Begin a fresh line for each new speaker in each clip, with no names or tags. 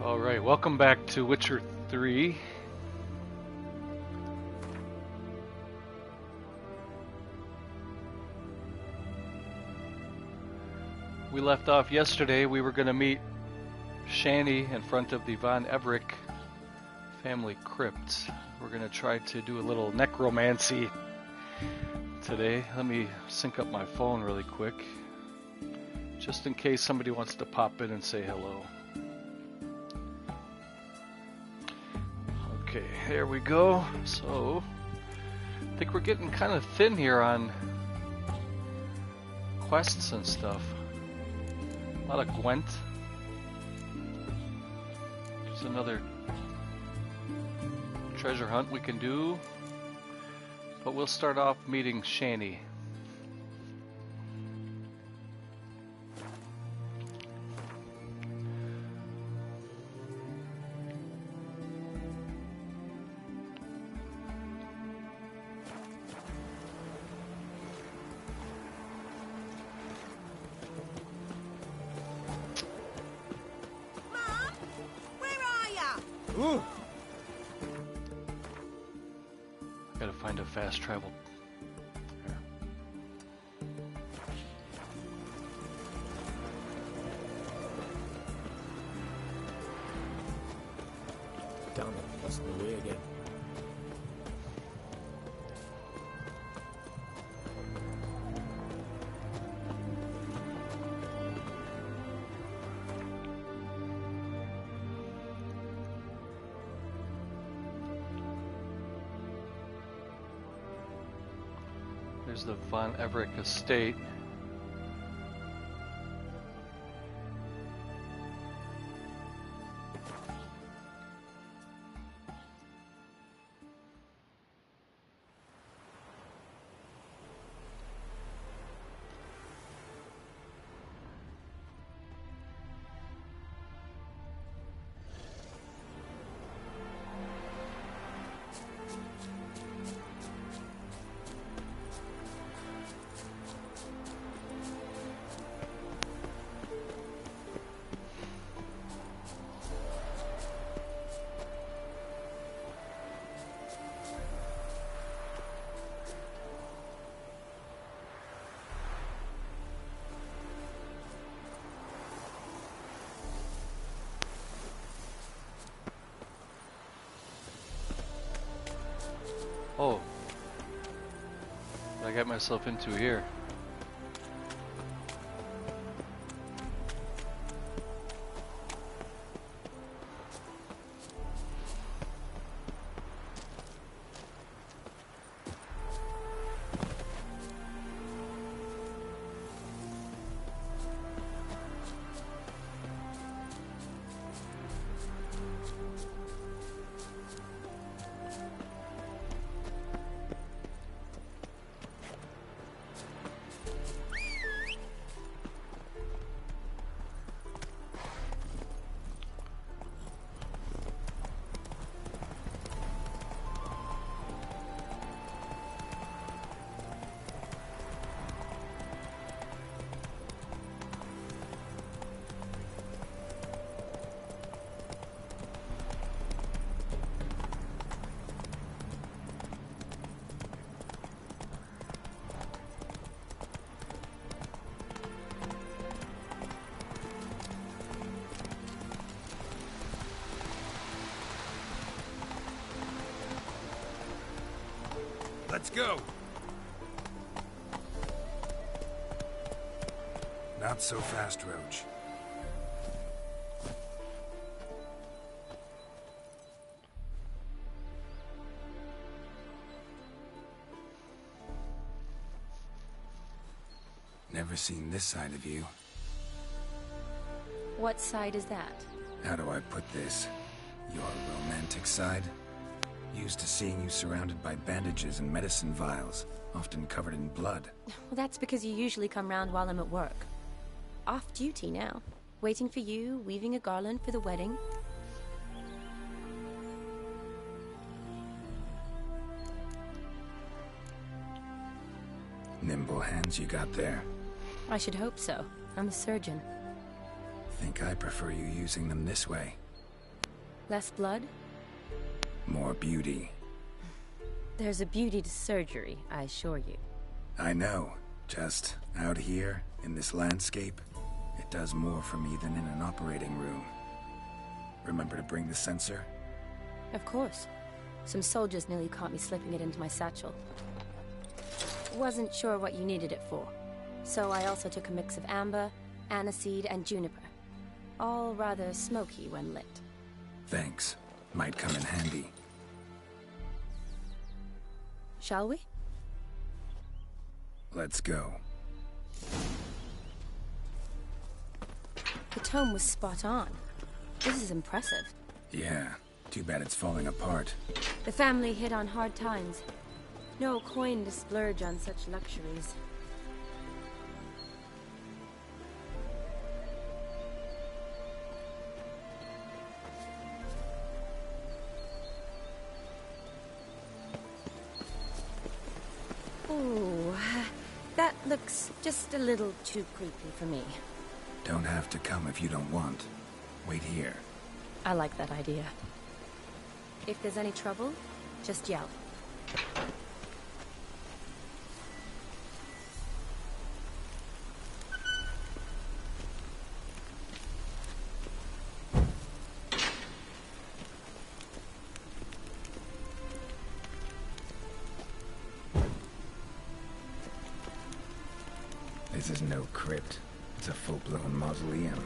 Alright, welcome back to Witcher 3. We left off yesterday. We were going to meet Shani in front of the Von Everick family crypt. We're going to try to do a little necromancy today. Let me sync up my phone really quick, just in case somebody wants to pop in and say hello. Okay, here we go. So, I think we're getting kind of thin here on quests and stuff. A lot of Gwent. There's another treasure hunt we can do. But we'll start off meeting Shani. Gotta find a fast travel.
Damn it, that's the way again.
There's the Von Everick estate. Oh, what I got myself into here.
Let's go! Not so fast, Roach. Never seen this side of you.
What side is that?
How do I put this? Your romantic side? Used to seeing you surrounded by bandages and medicine vials, often covered in blood.
Well, that's because you usually come round while I'm at work. Off duty now. Waiting for you, weaving a garland for the wedding.
Nimble hands you got there.
I should hope so. I'm a surgeon.
Think I prefer you using them this way.
Less blood?
More beauty.
There's a beauty to surgery, I assure you.
I know. Just out here, in this landscape, it does more for me than in an operating room. Remember to bring the sensor?
Of course. Some soldiers nearly caught me slipping it into my satchel. Wasn't sure what you needed it for. So I also took a mix of amber, aniseed, and juniper. All rather smoky when lit.
Thanks. Might come in handy.
Shall we?
Let's go.
The tome was spot on. This is impressive.
Yeah. Too bad it's falling apart.
The family hit on hard times. No coin to splurge on such luxuries. Ooh, that looks just a little too creepy for me.
Don't have to come if you don't want. Wait here.
I like that idea. If there's any trouble, just yell.
This is no crypt. It's a full-blown mausoleum.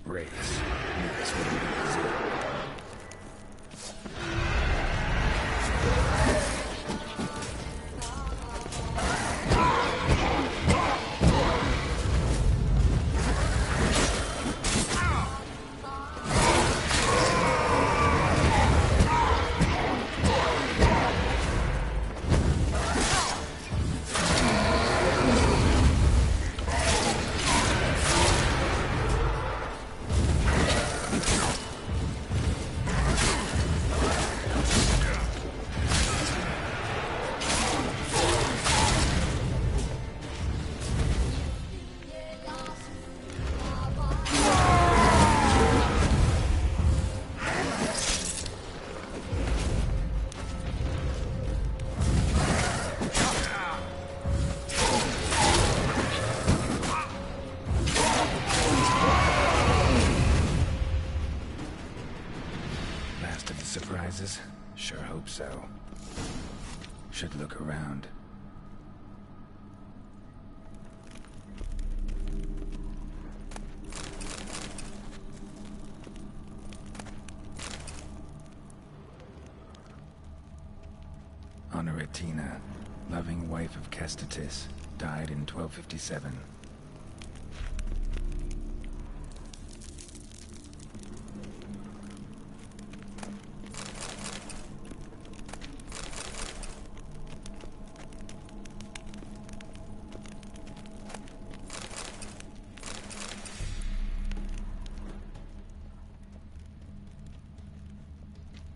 Race. This wouldn't be easy. Surprises? Sure hope so. Should look around. Honoratina, loving wife of Kestatis, died in 1257.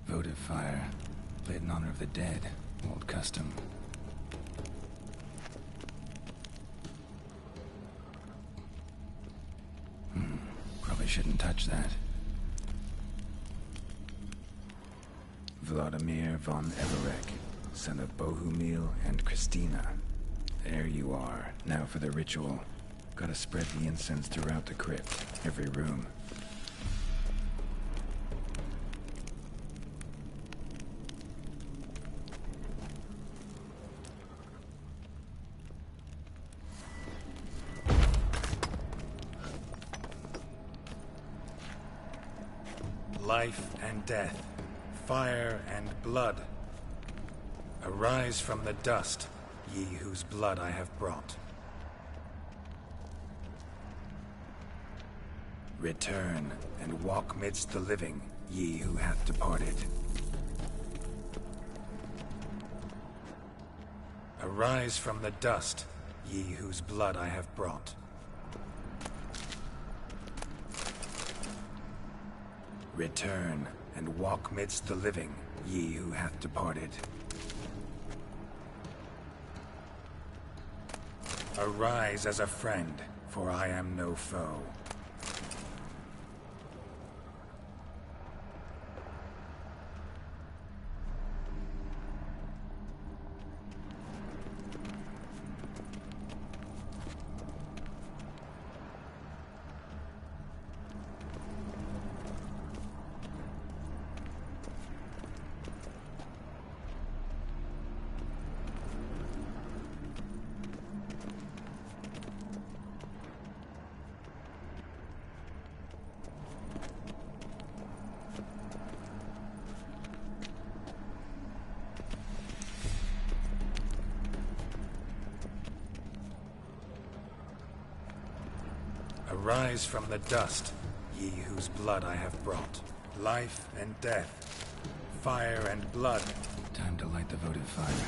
Votive fire, lit in honor of the dead. Old custom. Probably shouldn't touch that. Vladimir von Everek, son of Bohumil and Christina. There you are. Now for the ritual. Gotta spread the incense throughout the crypt, every room. Life and death, fire and blood. Arise from the dust, ye whose blood I have brought. Return and walk midst the living, ye who hath departed. Arise from the dust, ye whose blood I have brought. Return and walk midst the living, ye who hath departed. Arise as a friend, for I am no foe. Arise from the dust, ye whose blood I have brought. Life and death, fire and blood. Time to light the votive fire.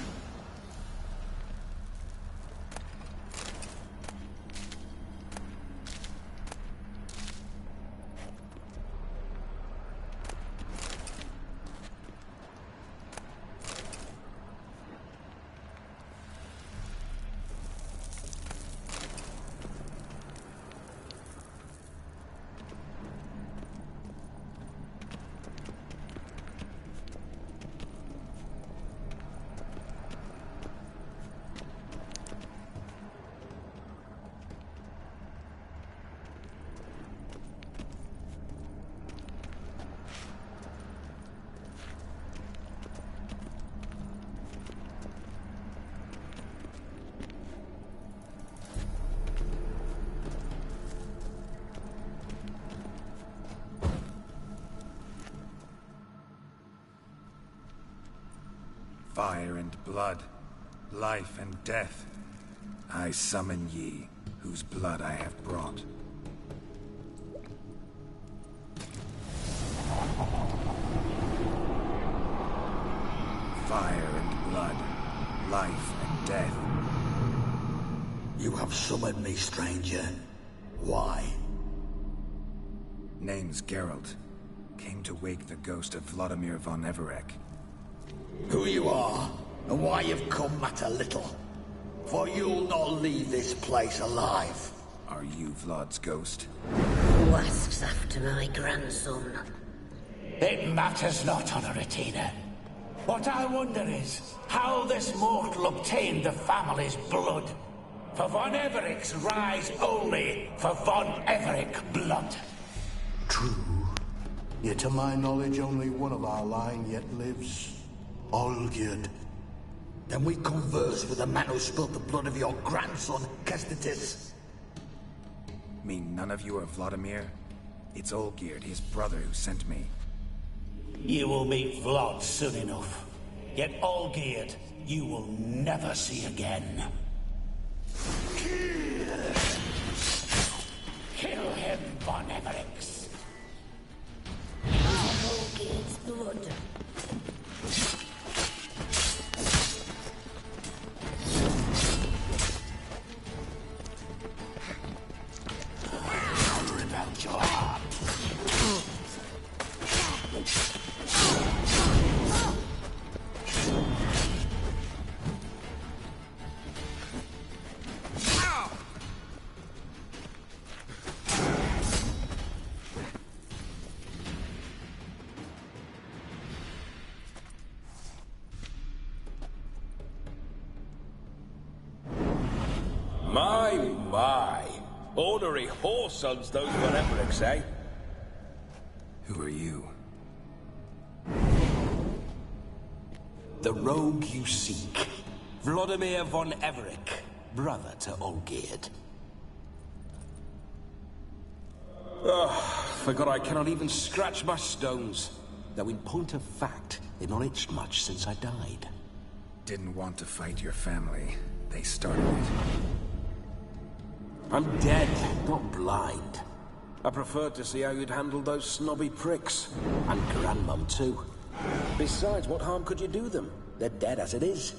Fire and blood, life and death. I summon ye, whose blood I have brought. Fire and blood, life and death.
You have summoned me, stranger. Why?
Name's Geralt. Came to wake the ghost of Vladimir von Everek.
Who you are, and why you've come matter little. For you'll not leave this place alive.
Are you Vlad's ghost?
Who asks after my grandson?
It matters not, Honoratina. What I wonder is how this mortal obtained the family's blood. For von Everek's rise only for von Everek blood.
True. Yet to my knowledge, only one of our line yet lives. Olgierd.
Then we converse with the man who spilled the blood of your grandson, Kestitis.
Mean none of you are Vladimir? It's Olgierd, his brother, who sent me.
You will meet Vlad soon enough. Yet Olgierd, you will never see again. Von Everix.
Olgierd's blood.
I'll rip out your heart. My. Ornery whoresons, those Von Everix, eh?
Who are you?
The rogue you seek. Vladimir Von Everik, brother to Olgierd. Forgot I cannot even scratch my stones. Though in point of fact, they've not itched much since I died.
Didn't want to fight your family. They started it.
I'm dead, not blind. I preferred to see how you'd handle those snobby pricks. And Grandmum, too. Besides, what harm could you do them? They're dead as it is.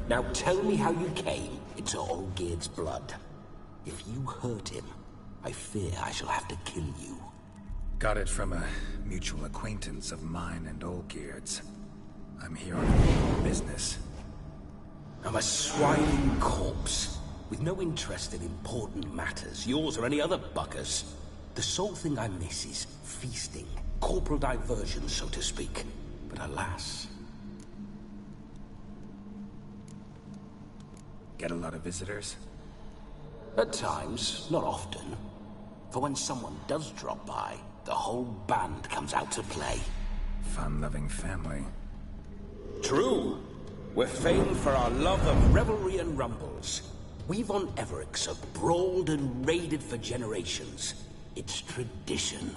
Now tell me how you came into Olgierd's blood. If you hurt him, I fear I shall have to kill you.
Got it from a mutual acquaintance of mine and Olgierd's. I'm here on business.
I'm a swining corpse, with no interest in important matters, yours or any other buggers. The sole thing I miss is feasting, corporal diversion, so to speak. But alas...
Get a lot of visitors?
At times, not often. For when someone does drop by, the whole band comes out to play.
Fun-loving family.
True. We're famed for our love of revelry and rumbles. We Von Everix have brawled and raided for generations. It's tradition.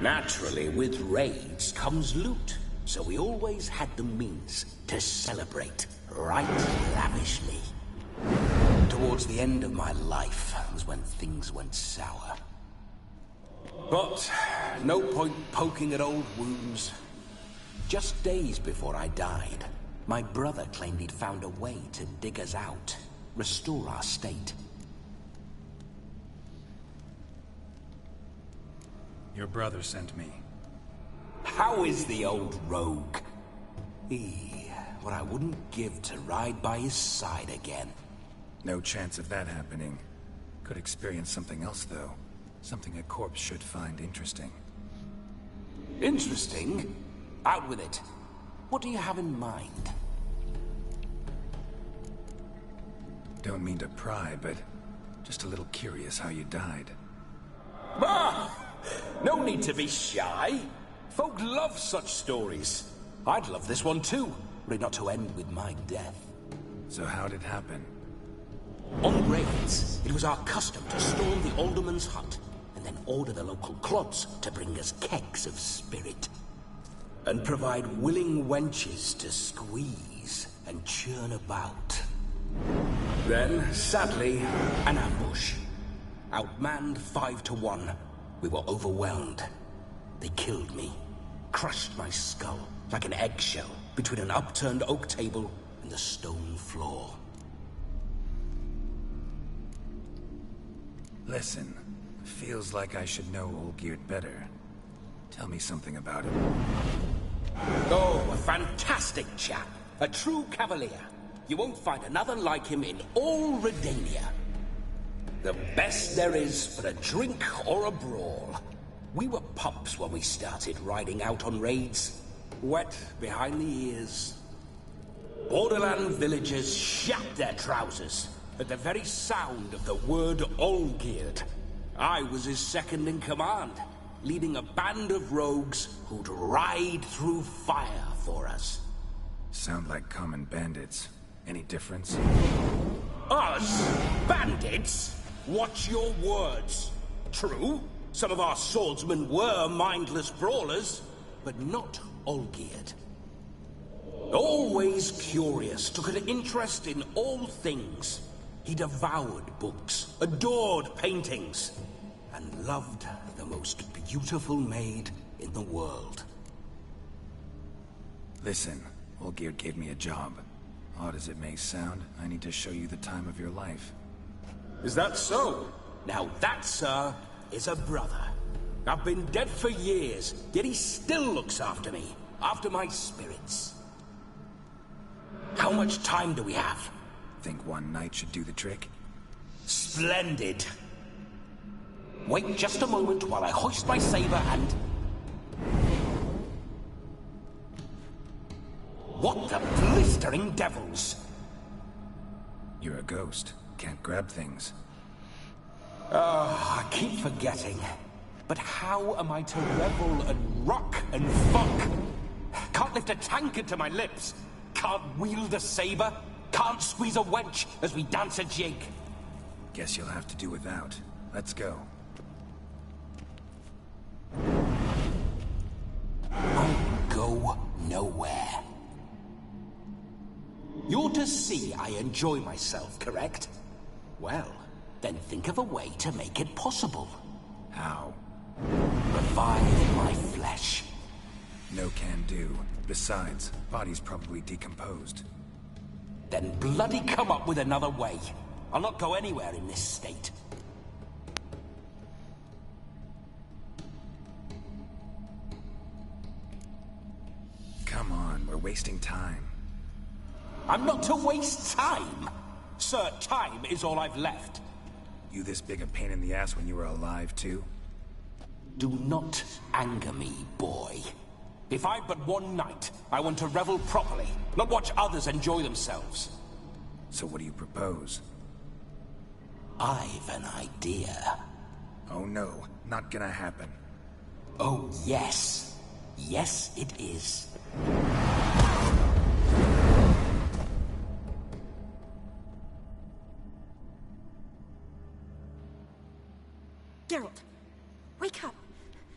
Naturally, with raids comes loot, so we always had the means to celebrate right lavishly. Towards the end of my life was when things went sour. But no point poking at old wounds. Just days before I died, my brother claimed he'd found a way to dig us out, restore our state.
Your brother sent me.
How is the old rogue? What I wouldn't give to ride by his side again.
No chance of that happening. Could experience something else, though. Something a corpse should find interesting.
Interesting? Out with it. What do you have in mind?
Don't mean to pry, but just a little curious how you died.
Ah! No need to be shy. Folk love such stories. I'd love this one too, were it not to end with my death.
So how'd it happen?
On raids, it was our custom to storm the alderman's hut, and then order the local clods to bring us kegs of spirit. And provide willing wenches to squeeze and churn about. Then, sadly, an ambush. Outmanned 5 to 1, we were overwhelmed. They killed me, crushed my skull like an eggshell between an upturned oak table and the stone floor.
Listen, feels like I should know Olgierd better. Tell me something about him.
Oh, a fantastic chap. A true cavalier. You won't find another like him in all Redania. The best there is for a drink or a brawl. We were pups when we started riding out on raids. Wet behind the ears. Borderland villagers shat their trousers at the very sound of the word Olgierd. I was his second in command, leading a band of rogues who'd ride through fire for us.
Sound like common bandits. Any difference?
Us? Bandits? Watch your words. True, some of our swordsmen were mindless brawlers, but not Olgierd. Always curious, took an interest in all things. He devoured books, adored paintings, and loved the most beautiful maid in the world.
Listen, Olgierd gave me a job. Odd as it may sound, I need to show you the time of your life.
Is that so? Now that, sir, is a brother. I've been dead for years, yet he still looks after me, after my spirits. How much time do we have?
Think one night should do the trick?
Splendid. Wait just a moment while I hoist my saber and... What the blistering devils?
You're a ghost. Can't grab things.
I keep forgetting. But how am I to revel and rock and fuck? Can't lift a tankard to my lips. Can't wield a saber. Can't squeeze a wench as we dance a jig.
Guess you'll have to do without. Let's go.
I'll go nowhere. You're to see I enjoy myself, correct? Well, then think of a way to make it possible.
How?
Revive my flesh.
No can do. Besides, body's probably decomposed.
Then bloody come up with another way. I'll not go anywhere in this state.
Come on, we're wasting time.
I'm not to waste time. Sir, time is all I've left.
You this big a pain in the ass when you were alive, too?
Do not anger me, boy. If I've but one night, I want to revel properly, not watch others enjoy themselves.
So what do you propose?
I've an idea.
Oh no, not gonna happen.
Oh, yes. Yes, it is.
Geralt, wake up.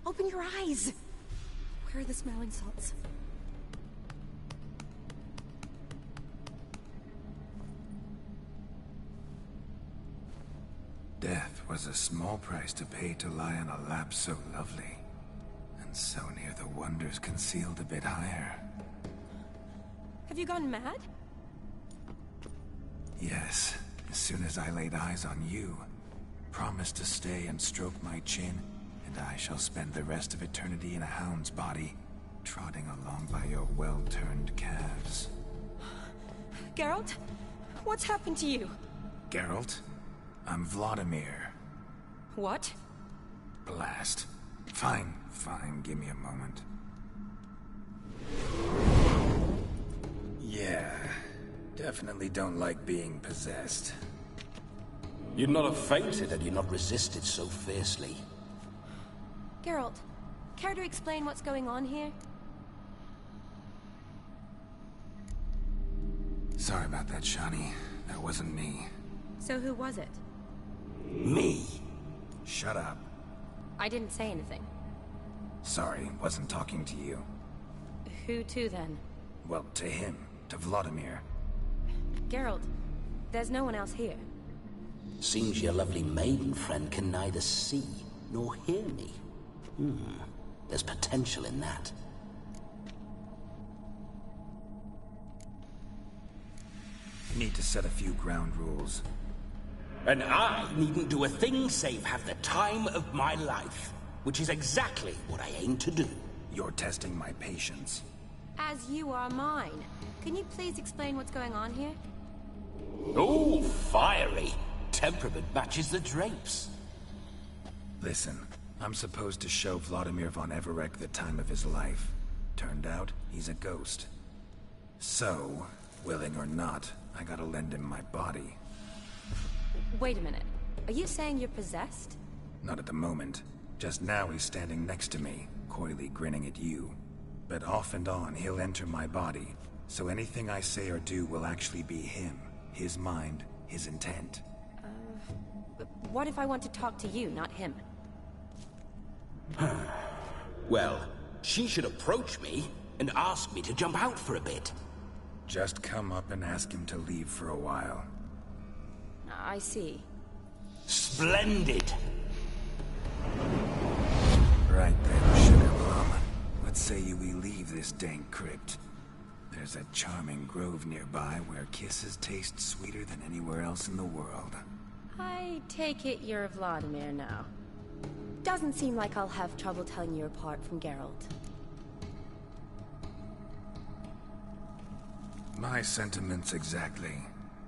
Open your eyes. Where are the smelling salts?
Death was a small price to pay to lie on a lap so lovely, and so near the wonders concealed a bit higher.
Have you gone mad?
Yes, as soon as I laid eyes on you, promised to stay and stroke my chin, and I shall spend the rest of eternity in a hound's body, trotting along by your well-turned calves.
Geralt? What's happened to you?
Geralt? I'm Vladimir.
What?
Blast. Fine, give me a moment. Yeah, definitely don't like being possessed.
You'd not have fainted had you not resisted so fiercely.
Geralt, care to explain what's going on here?
Sorry about that, Shani. That wasn't me.
So who was it?
Me?
Shut up.
I didn't say anything.
Sorry, wasn't talking to you.
Who to then?
Well, to him. To Vladimir.
Geralt, there's no one else here.
Seems your lovely maiden friend can neither see nor hear me. There's potential in that.
Need to set a few ground rules.
And I needn't do a thing save have the time of my life, which is exactly what I aim to do.
You're testing my patience.
As you are mine. Can you please explain what's going on here?
Oh, fiery. Temperament matches the drapes.
Listen, I'm supposed to show Vladimir von Everec the time of his life. Turned out, he's a ghost. So, willing or not, I gotta lend him my body.
Wait a minute. Are you saying you're possessed?
Not at the moment. Just now he's standing next to me, coyly grinning at you. But off and on, he'll enter my body. So anything I say or do will actually be him. His mind, his intent.
What if I want to talk to you, not him?
Well, she should approach me and ask me to jump out for a bit.
Just come up and ask him to leave for a while.
I see.
Splendid!
Right then, Sugar Plum. What say you we leave this dank crypt? There's a charming grove nearby where kisses taste sweeter than anywhere else in the world.
I take it you're Vladimir now. Doesn't seem like I'll have trouble telling you apart from Geralt.
My sentiments exactly.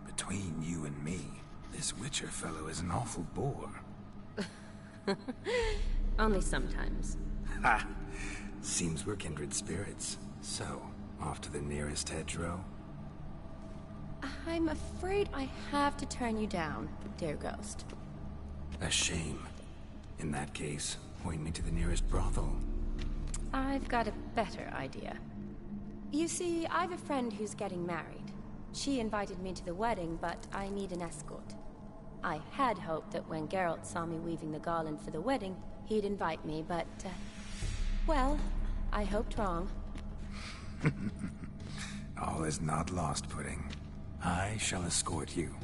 Between you and me, this Witcher fellow is an awful bore.
Only sometimes.
Ha! Seems we're kindred spirits. So, off to the nearest hedgerow?
I'm afraid I have to turn you down, dear ghost.
A shame. In that case, point me to the nearest brothel.
I've got a better idea. You see, I've a friend who's getting married. She invited me to the wedding, but I need an escort. I had hoped that when Geralt saw me weaving the garland for the wedding, he'd invite me, but, well, I hoped wrong.
All is not lost, Pudding. I shall escort you.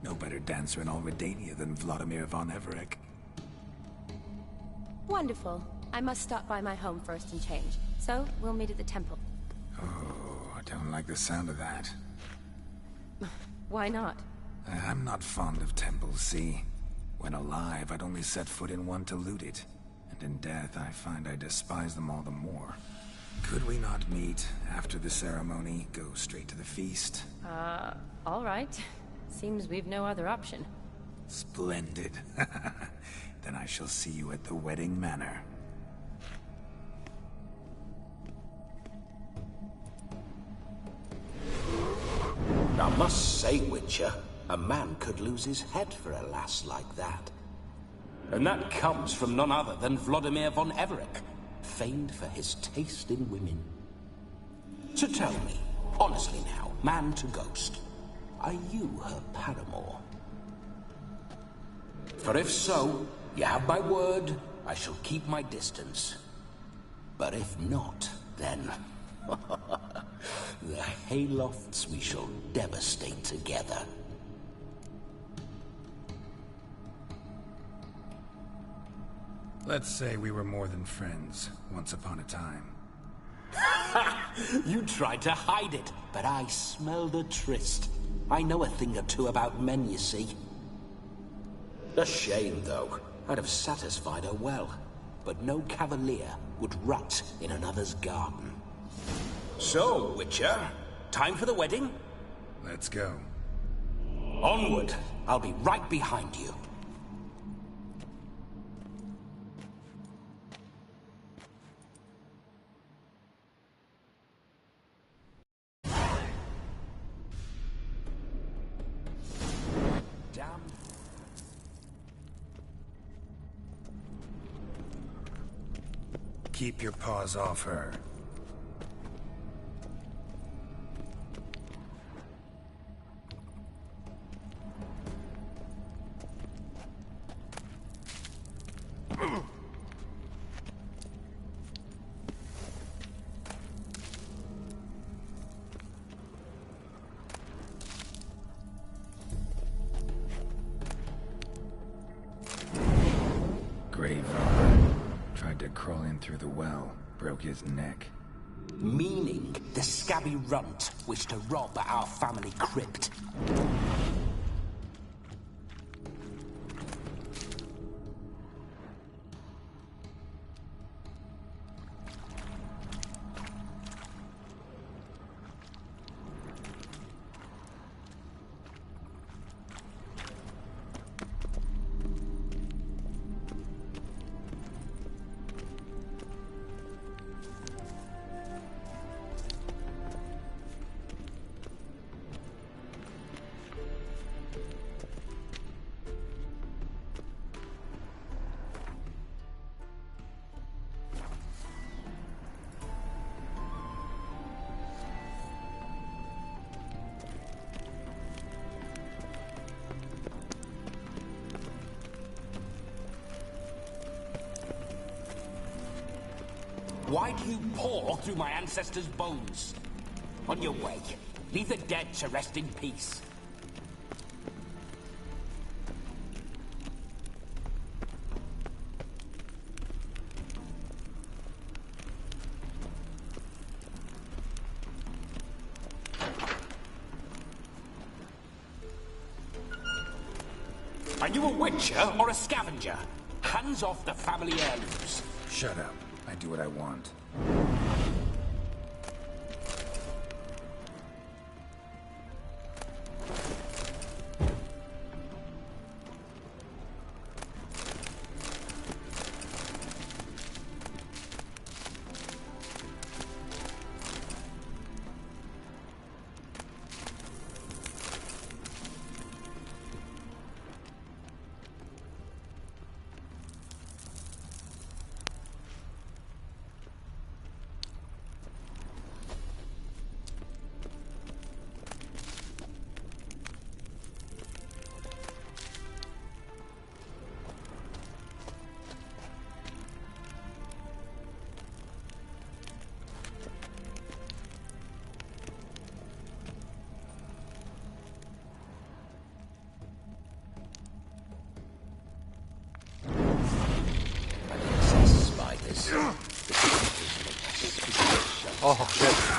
No better dancer in all Redania than Vladimir von Everec.
Wonderful. I must stop by my home first and change, so we'll meet at the temple.
Oh, I don't like the sound of that.
Why not?
I'm not fond of temples, see? When alive, I'd only set foot in one to loot it. And in death, I find I despise them all the more. Could we not meet after the ceremony, go straight to the feast?
All right. Seems we've no other option.
Splendid. Then I shall see you at the wedding manor.
I must say, Witcher, a man could lose his head for a lass like that. And that comes from none other than Vladimir von Everec, famed for his taste in women. So tell me, honestly now, man to ghost, are you her paramour? For if so, you have my word, I shall keep my distance. But if not, then... the haylofts we shall devastate together.
Let's say we were more than friends, once upon a time.
You tried to hide it, but I smelled a tryst. I know a thing or two about men, you see. A shame, though. I'd have satisfied her well. But no cavalier would rut in another's garden. So, Witcher, time for the wedding?
Let's go.
Onward. I'll be right behind you. Damn.
Keep your paws off her. Grave robber. Tried to crawl in through the well, broke his neck.
Meaning the scabby runt wished to rob our family crypt. Why do you paw through my ancestors' bones? On your way. Leave the dead to rest in peace. Are you a witcher or a scavenger? Hands off the family heirlooms.
Shut up. I do what I want.
Oh, shit.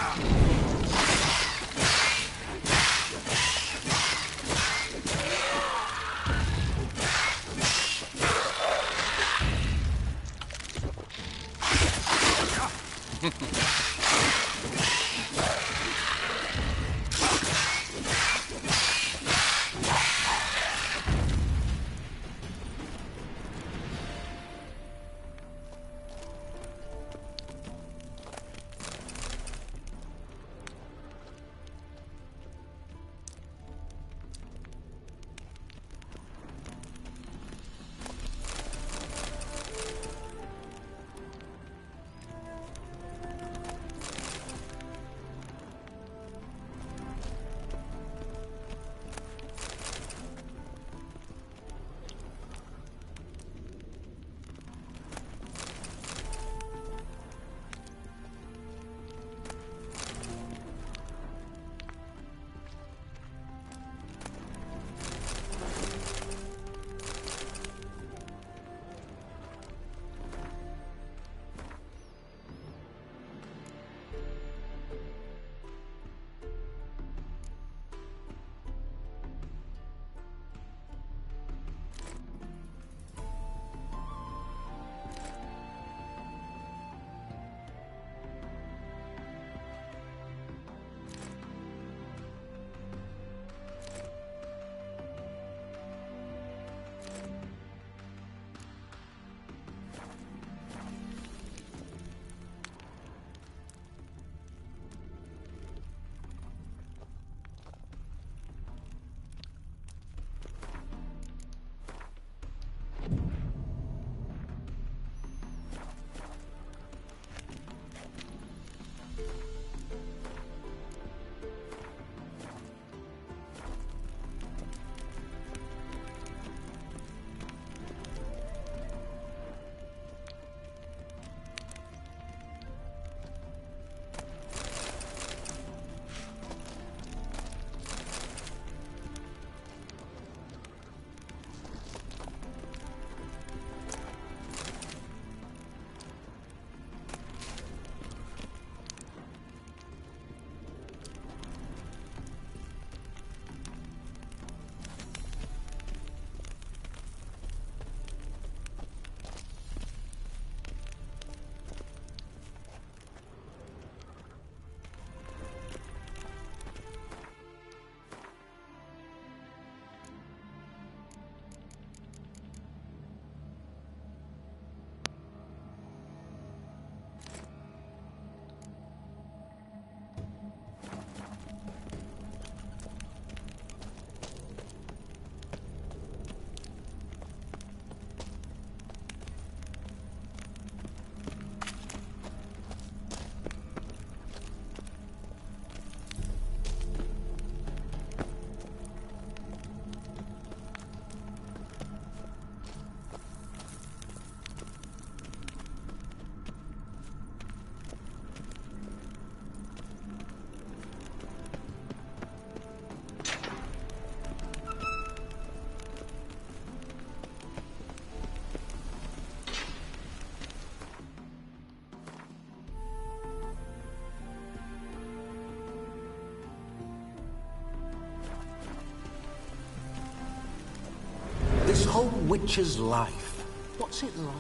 whole Witcher's life, what's it like?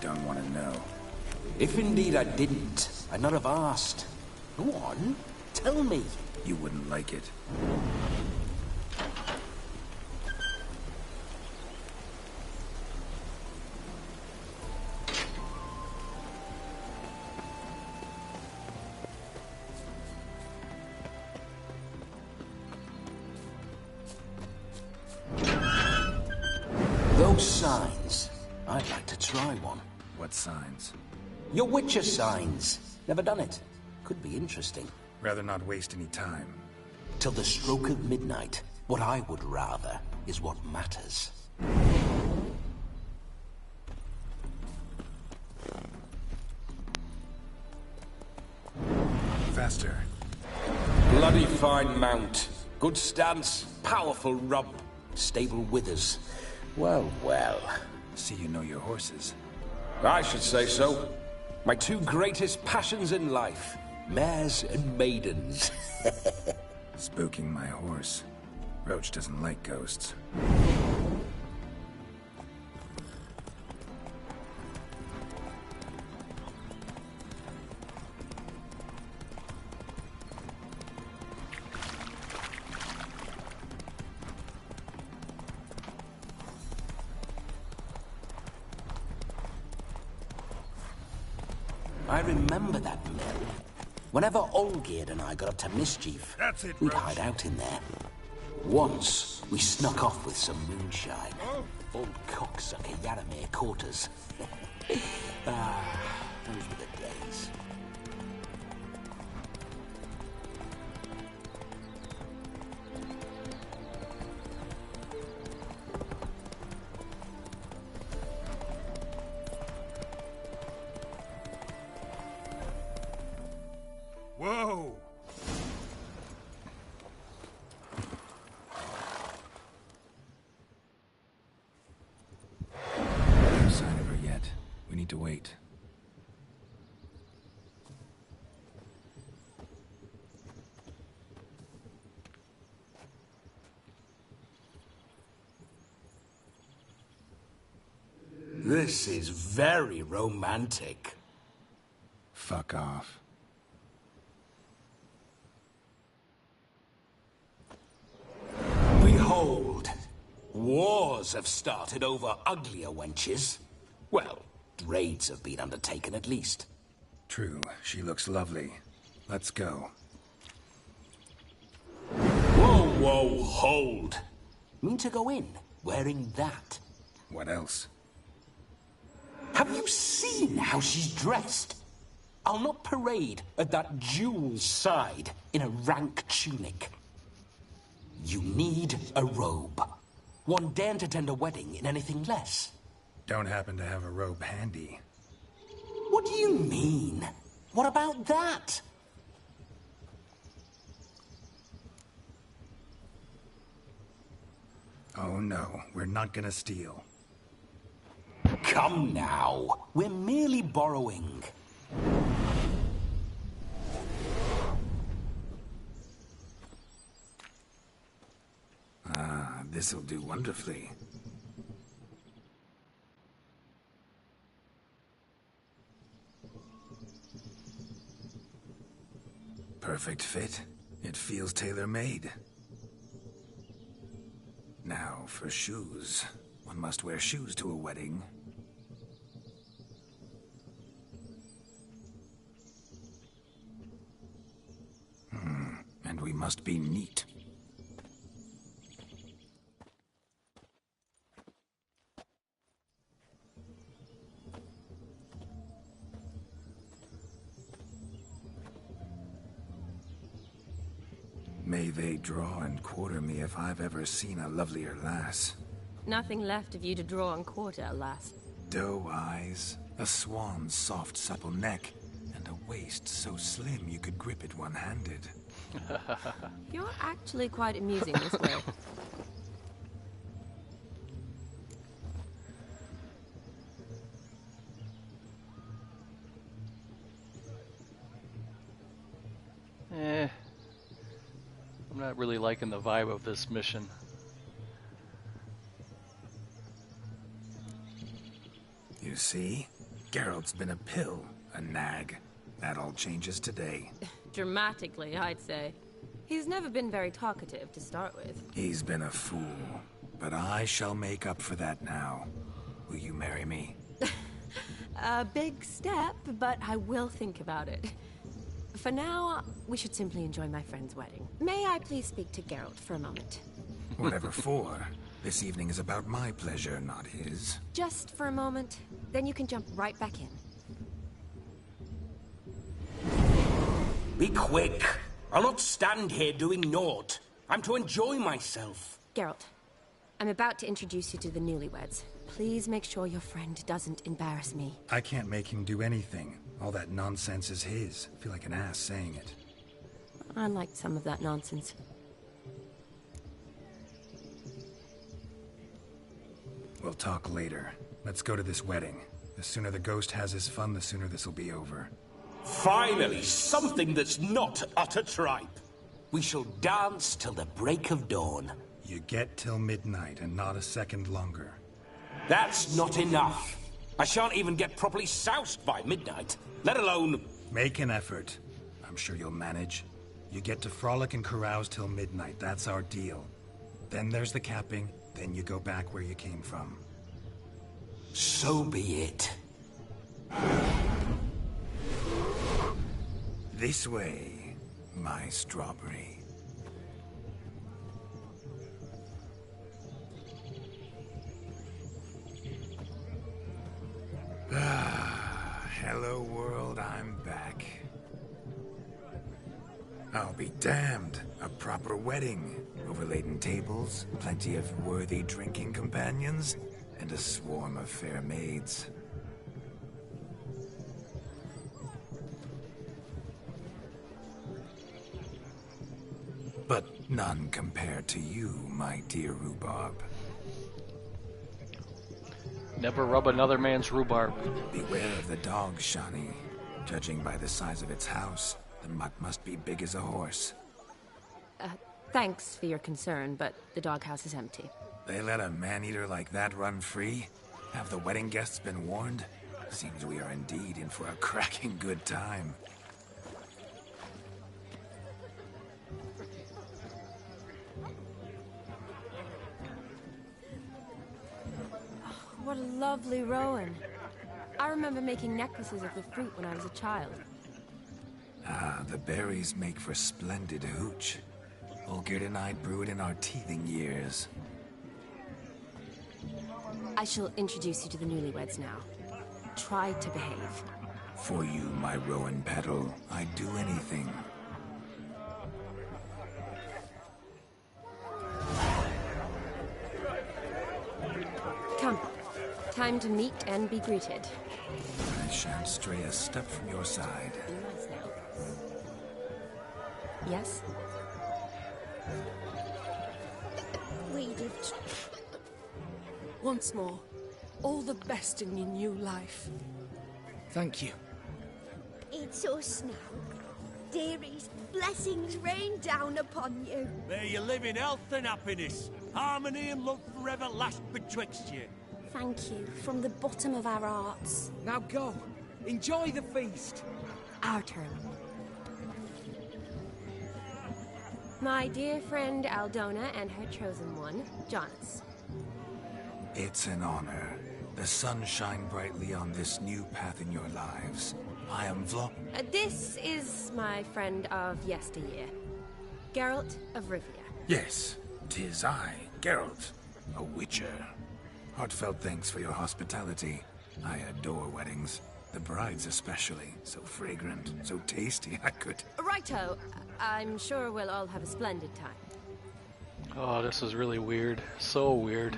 Don't want to know.
If indeed I didn't, I'd not have asked. Go on, tell me.
You wouldn't like it.
Those signs, I'd like to try one.
What signs?
Your Witcher signs. Never done it. Could be interesting.
Rather not waste any time.
Till the stroke of midnight, what I would rather is what matters.
Faster.
Bloody fine mount. Good stance, powerful rump, stable withers. Well, well.
See you know your horses.
I should say so. My two greatest passions in life. Mares and maidens.
Spooking my horse. Roach doesn't like ghosts.
I remember that mill. Whenever Olgierd and I got up to mischief,
That's it,
we'd
Roach.
hide out in there. Once, we snuck off with some moonshine. Old cocksucker Yaramir caught us. Those were the days.
Whoa! No sign of her yet. We need to wait.
This is very romantic.
Fuck off.
Behold, wars have started over uglier wenches. Well, raids have been undertaken at least.
True, she looks lovely. Let's go.
Whoa, whoa, hold. Mean to go in, wearing that?
What else?
Have you seen how she's dressed? I'll not parade at that jewel's side in a rank tunic. You need a robe. One daren't attend a wedding in anything less.
Don't happen to have a robe handy.
What do you mean? What about that?
Oh no, we're not gonna steal.
Come now. We're merely borrowing.
Ah, this'll do wonderfully. Perfect fit. It feels tailor-made. Now, for shoes. One must wear shoes to a wedding. And we must be neat. May they draw and quarter me if I've ever seen a lovelier lass.
Nothing left of you to draw and quarter, alas.
Doe eyes, a swan's soft supple neck, and a waist so slim you could grip it one-handed.
You're actually quite amusing this way.
I'm not really liking the vibe of this mission.
You see? Geralt's been a pill, a nag. That all changes today.
Dramatically, I'd say. He's never been very talkative to start with.
He's been a fool. But I shall make up for that now. Will you marry me?
A big step, but I will think about it. For now, we should simply enjoy my friend's wedding. May I please speak to Geralt for a moment?
Whatever for. This evening is about my pleasure, not his.
Just for a moment, then you can jump right back in.
Be quick. I'll not stand here doing naught. I'm to enjoy myself.
Geralt, I'm about to introduce you to the newlyweds. Please make sure your friend doesn't embarrass me.
I can't make him do anything. All that nonsense is his. I feel like an ass saying it.
I liked some of that nonsense.
We'll talk later. Let's go to this wedding. The sooner the ghost has his fun, the sooner this'll be over.
Finally, something that's not utter tripe. We shall dance till the break of dawn.
You get till midnight and not a second longer.
That's not enough. I shan't even get properly soused by midnight, let alone...
Make an effort. I'm sure you'll manage. You get to frolic and carouse till midnight, that's our deal. Then there's the capping, then you go back where you came from.
So be it.
This way, my strawberry. Hello world, I'm back. I'll be damned. A proper wedding. Overladen tables, plenty of worthy drinking companions, and a swarm of fair maids. But none compared to you, my dear rhubarb.
Never rub another man's rhubarb.
Beware of the dog, Shani. Judging by the size of its house, the mutt must be big as a horse.
Thanks for your concern, but the doghouse is empty.
They let a man-eater like that run free? Have the wedding guests been warned? Seems we are indeed in for a cracking good time.
What a lovely rowan. I remember making necklaces of the fruit when I was a child.
Ah, the berries make for splendid hooch. Olgerd and I brewed in our teething years.
I shall introduce you to the newlyweds now. Try to behave.
For you, my rowan petal, I'd do anything.
Come. Time to meet and be greeted.
I shan't stray a step from your side.
Be nice now. Yes?
Read it.
Once more, all the best in your new life.
Thank you.
It's us now. Dearies, blessings rain down upon you.
May you live in health and happiness. Harmony and love forever last betwixt you.
Thank you, from the bottom of our hearts.
Now go. Enjoy the feast.
Our turn. My dear friend Aldona and her chosen one, Jonas.
It's an honor. The sun shine brightly on this new path in your lives. I am
This is my friend of yesteryear, Geralt of Rivia.
Yes, 'tis I, Geralt, a witcher. Heartfelt thanks for your hospitality. I adore weddings. The brides especially. So fragrant, so tasty, I could...
Righto. I'm sure we'll all have a splendid time.
Oh, this is really weird. So weird.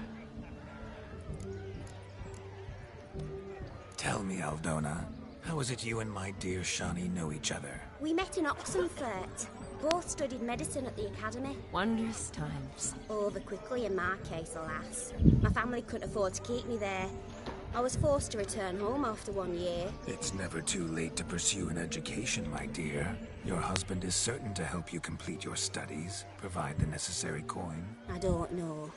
Tell me, Aldona, how is it you and my dear Shani know each other?
We met in Oxenfurt. Both studied medicine at the academy.
Wondrous times.
Over quickly in my case, alas. My family couldn't afford to keep me there. I was forced to return home after 1 year.
It's never too late to pursue an education, my dear. Your husband is certain to help you complete your studies, provide the necessary coin.
I don't know.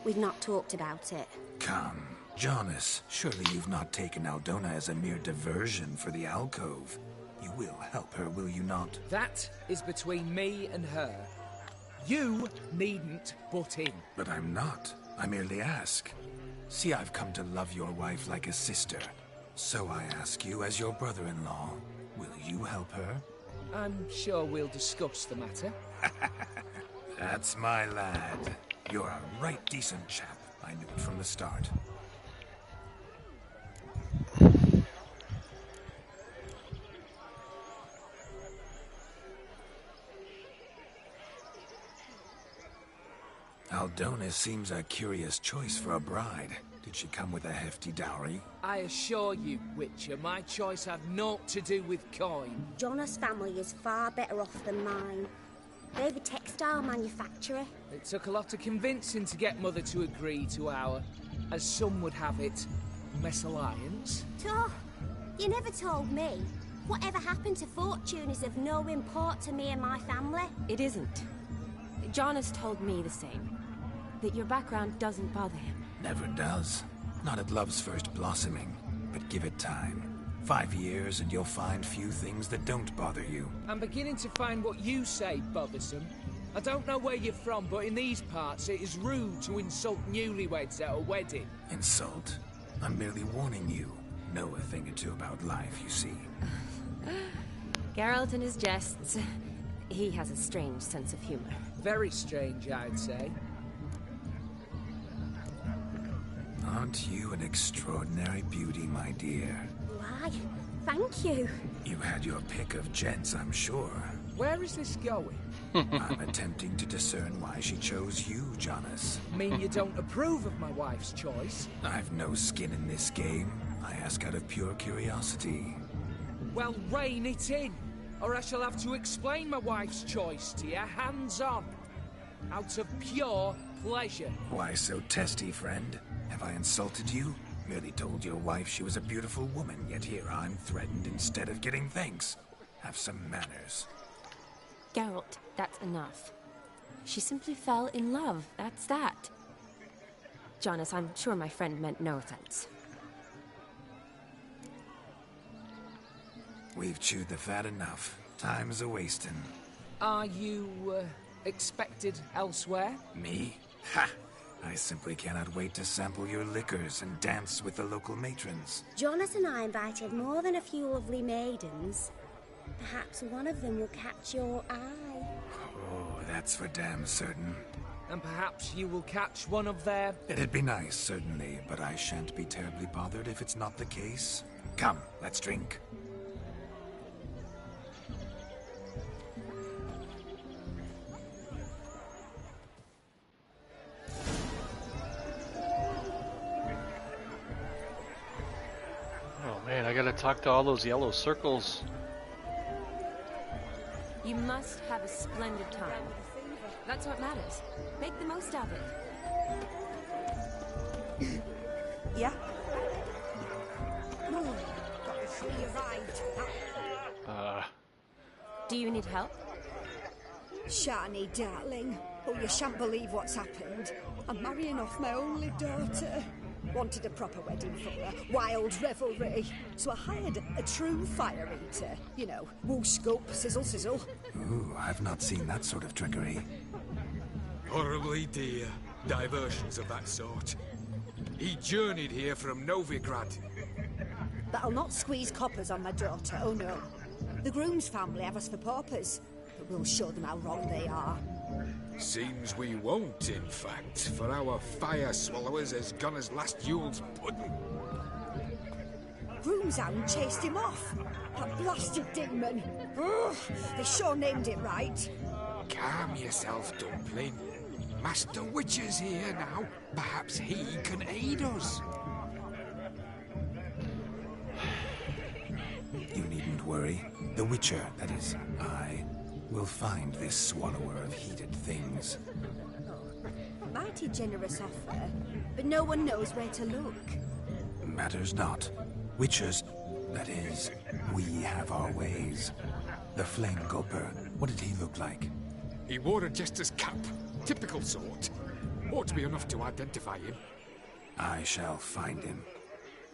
We've not talked about it.
Come, Jonas, surely you've not taken Aldona as a mere diversion for the alcove. You will help her, will you not?
That is between me and her. You needn't butt in.
But I'm not. I merely ask. See, I've come to love your wife like a sister. So I ask you as your brother-in-law, will you help her?
I'm sure we'll discuss the matter.
That's my lad. You're a right decent chap. I knew it from the start. Aldona seems a curious choice for a bride. Did she come with a hefty dowry?
I assure you, Witcher, my choice had naught to do with coin.
Jonas' family is far better off than mine. They're the textile manufacturer.
It took a lot of convincing to get Mother to agree to our, as some would have it, mesalliance.
Oh, you never told me. Whatever happened to fortune is of no import to me and my family.
It isn't. Jonas told me the same. That your background doesn't bother him.
Never does. Not at love's first blossoming. But give it time. 5 years and you'll find few things that don't bother you.
I'm beginning to find what you say bothersome. I don't know where you're from, but in these parts it is rude to insult newlyweds at a wedding.
Insult? I'm merely warning you. Know a thing or two about life, you see.
Geralt and his jests. He has a strange sense of humor.
Very strange, I'd say.
Aren't you an extraordinary beauty, my dear?
Why, thank you.
You had your pick of gents, I'm sure.
Where is this going?
I'm attempting to discern why she chose you, Jonas.
Mean you don't approve of my wife's choice?
I've no skin in this game. I ask out of pure curiosity.
Well, rein it in, or I shall have to explain my wife's choice to you, hands-on. Out of pure pleasure.
Why so testy, friend? Have I insulted you? Merely told your wife she was a beautiful woman, yet here I'm threatened instead of getting thanks. Have some manners.
Geralt, that's enough. She simply fell in love, that's that. Jonas, I'm sure my friend meant no offense.
We've chewed the fat enough. Time's a-wasting.
Are you, expected elsewhere?
Me? Ha! I simply cannot wait to sample your liquors and dance with the local matrons.
Jonas and I invited more than a few lovely maidens. Perhaps one of them will catch your eye.
Oh, that's for damn certain.
And perhaps you will catch one of their...
It'd be nice, certainly, but I shan't be terribly bothered if it's not the case. Come, let's drink.
Man, I gotta talk to all those yellow circles.
You must have a splendid time. That's what matters. Make the most of it.
Yeah?
Do you need help?
Shani, darling. Oh, you shan't believe what's happened. I'm marrying off my only daughter. Wanted a proper wedding for her, wild revelry. So I hired a true fire eater. You know, woo scope, sizzle sizzle.
Ooh, I've not seen that sort of trickery.
Horribly dear diversions of that sort. He journeyed here from Novigrad.
That'll not squeeze coppers on my daughter, oh no. The groom's family have us for paupers, but we'll show them how wrong they are.
Seems we won't, in fact, for our fire swallowers has gone as last Yule's pudding.
Groom's hound chased him off. That blasted demon. Ugh, they sure named it right.
Calm yourself, Dumpling. Master Witcher's here now. Perhaps he can aid us.
You needn't worry. The Witcher, that is, I, will find this swallower of heated things.
Mighty generous offer, but no one knows where to look.
Matters not. Witchers, that is, we have our ways. The Flame Gulper, what did he look like?
He wore a jester's cap. Typical sort. Ought to be enough to identify him.
I shall find him.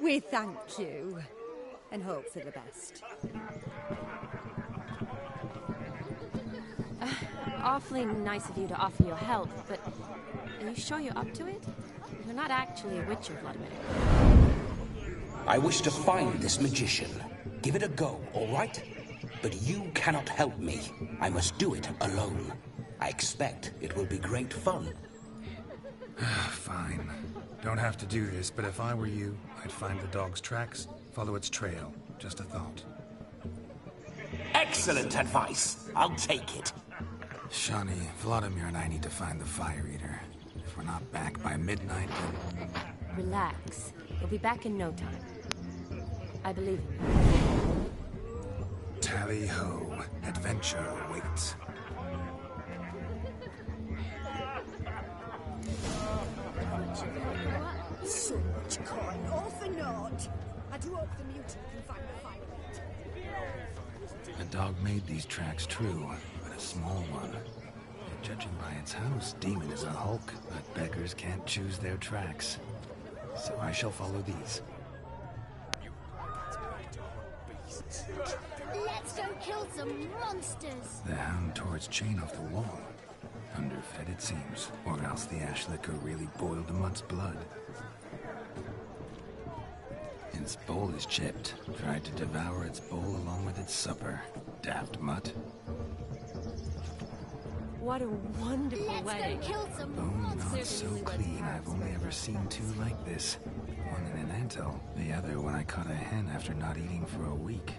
We thank you, and hope for the best.
Awfully nice of you to offer your help, but are you sure you're up to it? You're not actually a witcher, Vladimir.
I wish to find this magician. Give it a go, all right? But you cannot help me. I must do it alone. I expect it will be great fun.
Fine. Don't have to do this, but if I were you, I'd find the dog's tracks, follow its trail. Just a thought.
Excellent advice. I'll take it.
Shani, Vladimir and I need to find the Fire Eater. If we're not back by midnight, then...
Relax. You'll be back in no time. I believe you.
Tally-ho. Adventure awaits.
So much coin, all for naught. I do hope the mutant can find the Fire Eater.
The dog made these tracks true, but a small one. Judging by its house, Demon is a hulk, but beggars can't choose their tracks. So I shall follow these.
Let's go kill some monsters!
The hound tore its chain off the wall. Underfed it seems, or else the ash liquor really boiled the mutt's blood. Its bowl is chipped. Tried to devour its bowl along with its supper. Daft mutt.
What a wonderful wedding.
Let's go kill some
Bone not
monsters!
so clean. I've only ever seen two like this. One in an anthill, the other when I caught a hen after not eating for a week.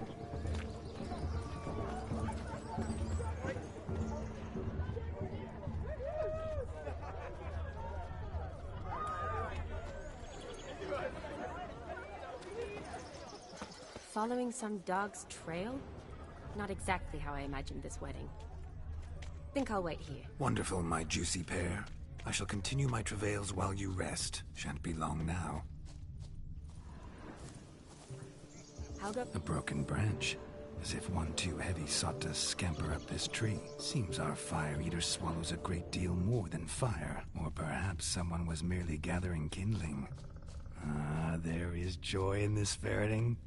Following some dog's trail? Not exactly how I imagined this wedding. Think I'll wait here.
Wonderful, my juicy pair. I shall continue my travails while you rest. Shan't be long now.
I'll go.
A broken branch. As if one too heavy sought to scamper up this tree. Seems our fire eater swallows a great deal more than fire. Or perhaps someone was merely gathering kindling. Ah, there is joy in this ferreting.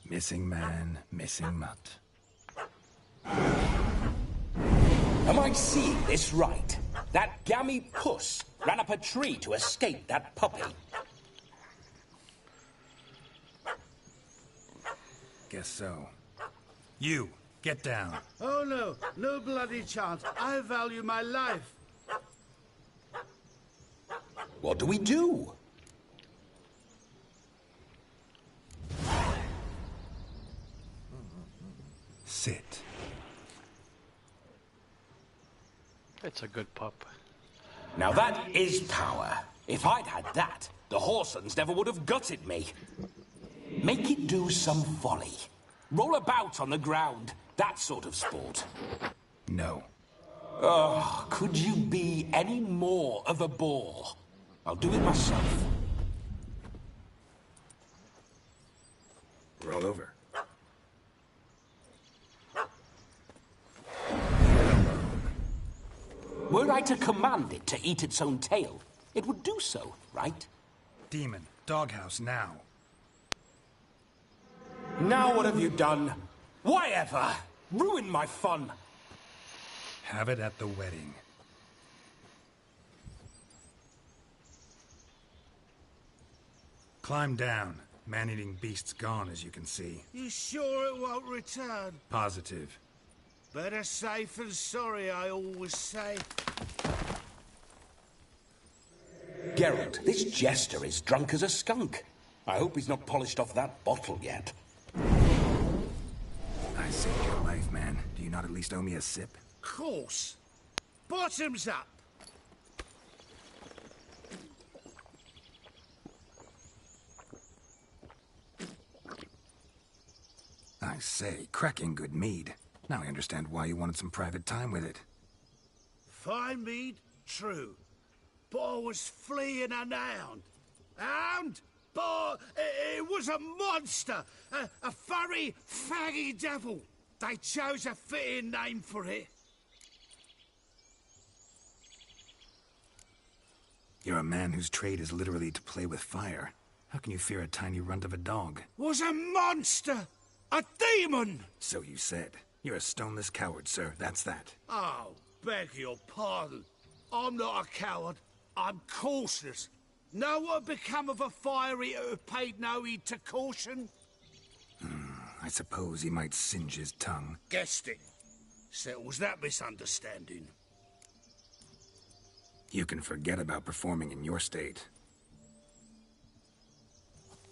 Missing man, missing mutt.
Am I seeing this right? That gammy puss ran up a tree to escape that puppy.
Guess so. You, get down.
Oh no, no bloody chance. I value my life.
What do we do?
Sit.
It's a good pup.
Now that is power. If I'd had that, the Horsons never would have gutted me. Make it do some volley. Roll about on the ground. That sort of sport.
No.
Oh, could you be any more of a bore? I'll do it myself.
Roll over.
Were I to command it to eat its own tail, it would do so, right?
Demon, doghouse now.
Now what have you done? Why ever? Ruin my fun.
Have it at the wedding. Climb down. Man-eating beast's gone, as you can see.
You sure it won't return?
Positive.
Better safe than sorry, I always say.
Geralt, this jester is drunk as a skunk. I hope he's not polished off that bottle yet.
I saved your life, man. Do you not at least owe me a sip?
Course. Bottoms up.
I say, cracking good mead. Now I understand why you wanted some private time with it.
Fine mead? True. But I was fleeing an hound. Hound? But it was a monster! A furry, faggy devil! They chose a fitting name for it.
You're a man whose trade is literally to play with fire. How can you fear a tiny runt of a dog?
Was a monster! A demon!
So you said. You're a stoneless coward, sir. That's that.
Oh, beg your pardon. I'm not a coward. I'm cautious. Know what become of a fire eater who paid no heed to caution?
I suppose he might singe his tongue.
Guessed it. Settles that misunderstanding.
You can forget about performing in your state.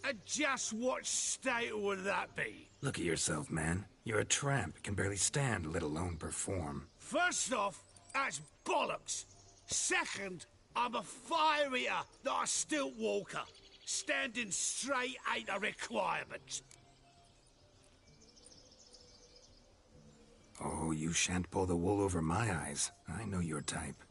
And just what state would that be?
Look at yourself, man. You're a tramp, can barely stand, let alone perform.
First off, that's bollocks. Second, I'm a fire eater, not a stilt walker. Standing straight ain't a requirement.
Oh, you shan't pull the wool over my eyes. I know your type.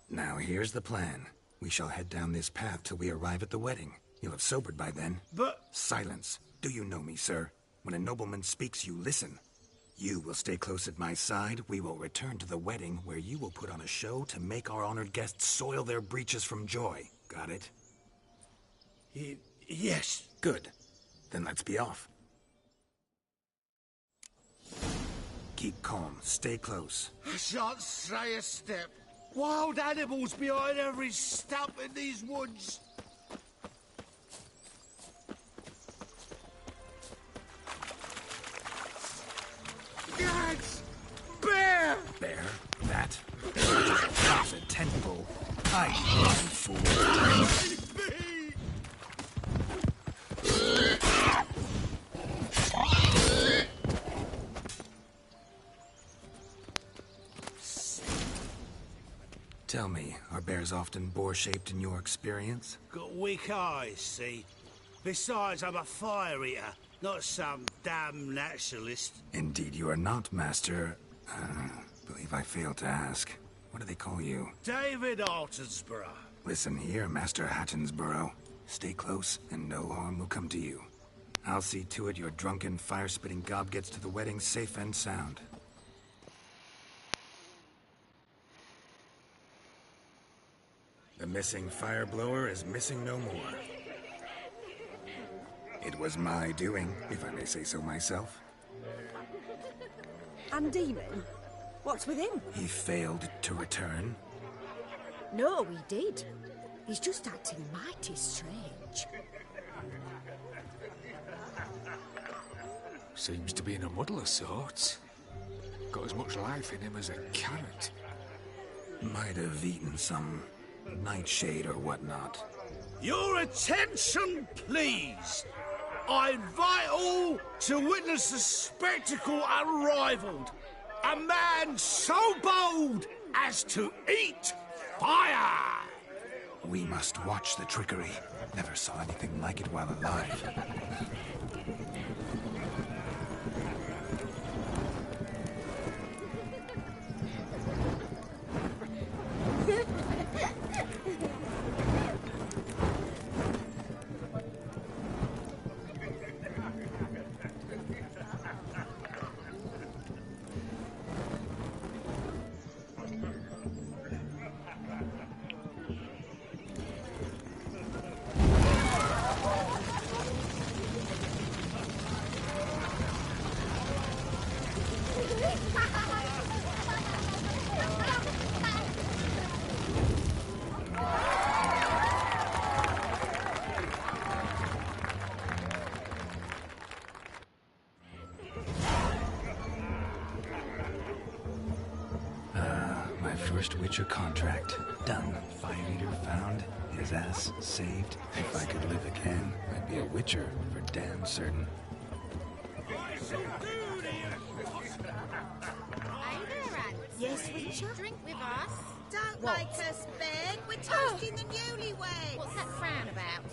Now, here's the plan. We shall head down this path till we arrive at the wedding. You'll have sobered by then.
But...
Silence. Do you know me, sir? When a nobleman speaks, you listen. You will stay close at my side. We will return to the wedding, where you will put on a show to make our honored guests soil their breeches from joy. Got it?
Yes.
Good. Then let's be off. Keep calm. Stay close.
I shan't stray a step. Wild animals behind every stump in these woods. Gads! Bear!
Bear? That? That's a tentpole. I fool. Tell me, are bears often boar-shaped in your experience?
Got weak eyes, see? Besides, I'm a fire eater, not some damn naturalist.
Indeed you are not, Master. Believe I failed to ask. What do they call you?
David Altonsborough.
Listen here, Master Hattonsborough. Stay close, and no harm will come to you. I'll see to it your drunken, fire-spitting gob gets to the wedding safe and sound. The missing fire blower is missing no more. It was my doing, if I may say so myself.
And Demon? What's with him?
He failed to return.
No, he did. He's just acting mighty strange.
Seems to be in a muddle of sorts. Got as much life in him as a carrot.
Might have eaten some nightshade or whatnot.
Your attention, please. I invite all to witness a spectacle unrivaled. A man so bold as to eat fire!
We must watch the trickery. Never saw anything like it while alive. First Witcher contract. Done. Fire eater found. His ass saved. If I could live again, I'd be a Witcher for damn certain.
Yes, Witcher? Drink with us. Don't make us beg. We're toasting the newlyweds. What's that frown about?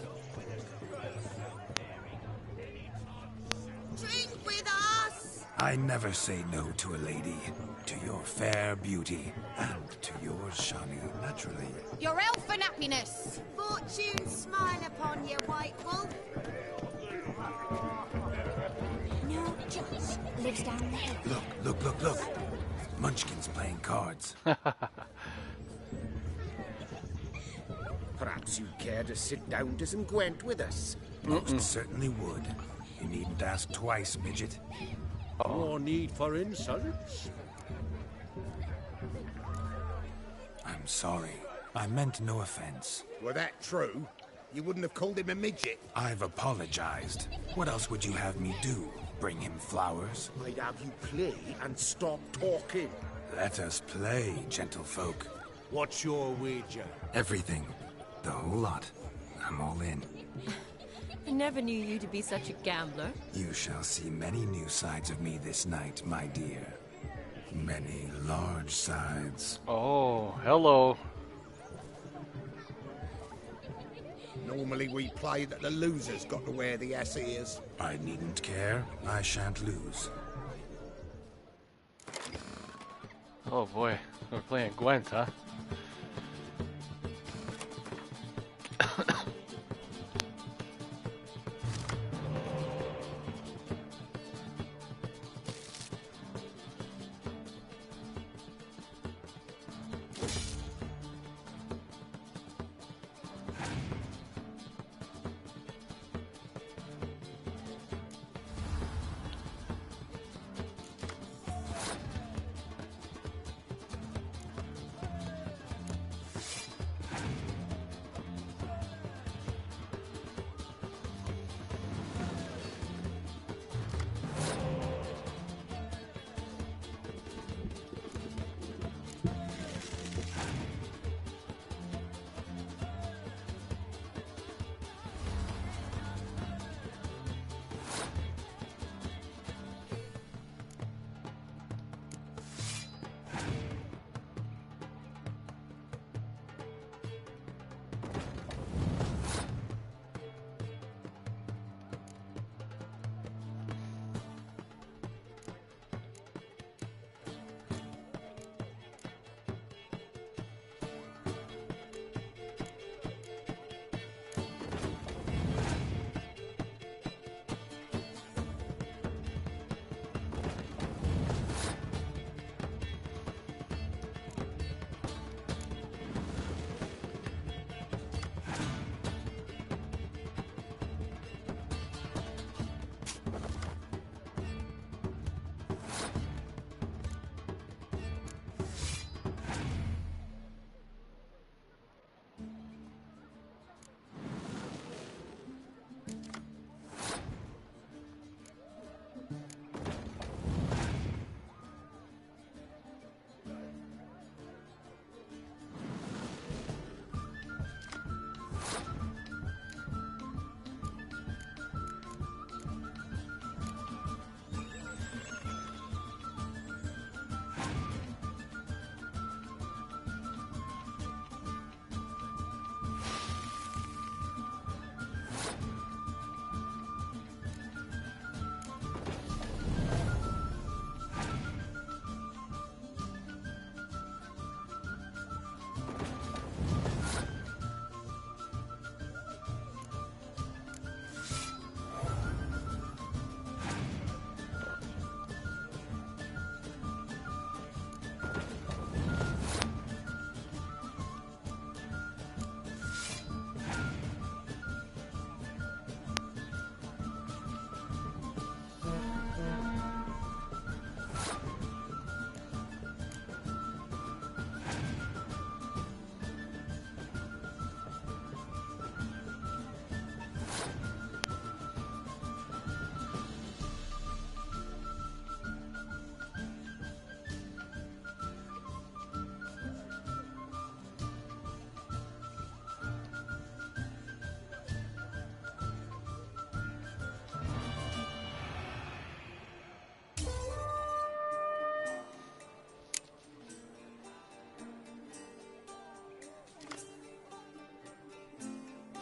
Drink with us.
I never say no to a lady. To your fair beauty. And to yours, Shani, naturally.
Your elfin happiness. Fortune smile upon you, White Wolf.
No, Josh lives down the hill.
Look. Munchkin's playing cards.
Perhaps you'd care to sit down to some Gwent with us.
Most certainly would. You needn't ask twice, midget.
No need for insults.
I'm sorry. I meant no offense.
Were that true, you wouldn't have called him a midget.
I've apologized. What else would you have me do? Bring him flowers?
I'd have you play and stop talking.
Let us play, gentlefolk.
What's your wager?
Everything. The whole lot. I'm all in.
I never knew you to be such a gambler.
You shall see many new sides of me this night, my dear. Many large sides.
Oh, hello.
Normally we play that the loser's got to wear the ass ears.
I needn't care. I shan't lose.
Oh boy, we're playing Gwent, huh?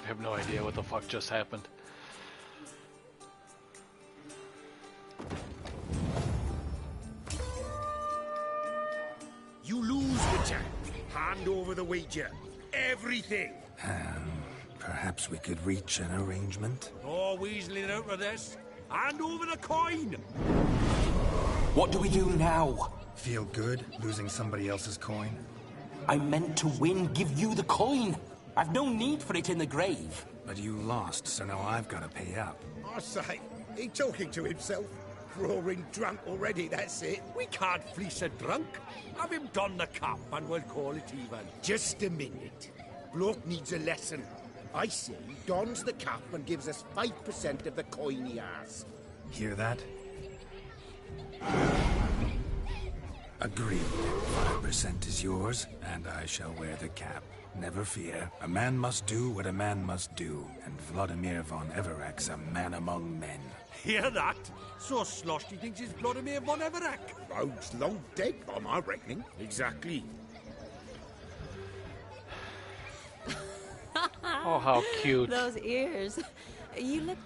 I have no idea what the fuck just happened.
hand over the wager. Everything.
Perhaps we could reach an arrangement?
No weaseling out of this. Hand over the coin!
What do we do now?
Feel good losing somebody else's coin?
I meant to win, give you the coin. I've no need for it in the grave.
But you lost, so now I've got to pay up.
I say, he talking to himself. Roaring drunk already, that's it.
We can't fleece a drunk. Have him don the cap and we'll call it even.
Just a minute. Bloke needs a lesson. I say he dons the cap and gives us 5% of the coin he has.
Hear that? Agreed. 5% is yours, and I shall wear the cap. Never fear. A man must do what a man must do, and Vladimir von Everek's a man among men.
Hear that? So sloshed he thinks he's Vladimir von Everek.
Rogue's long dead, by my reckoning. Exactly.
Oh, how cute.
Those ears. You look,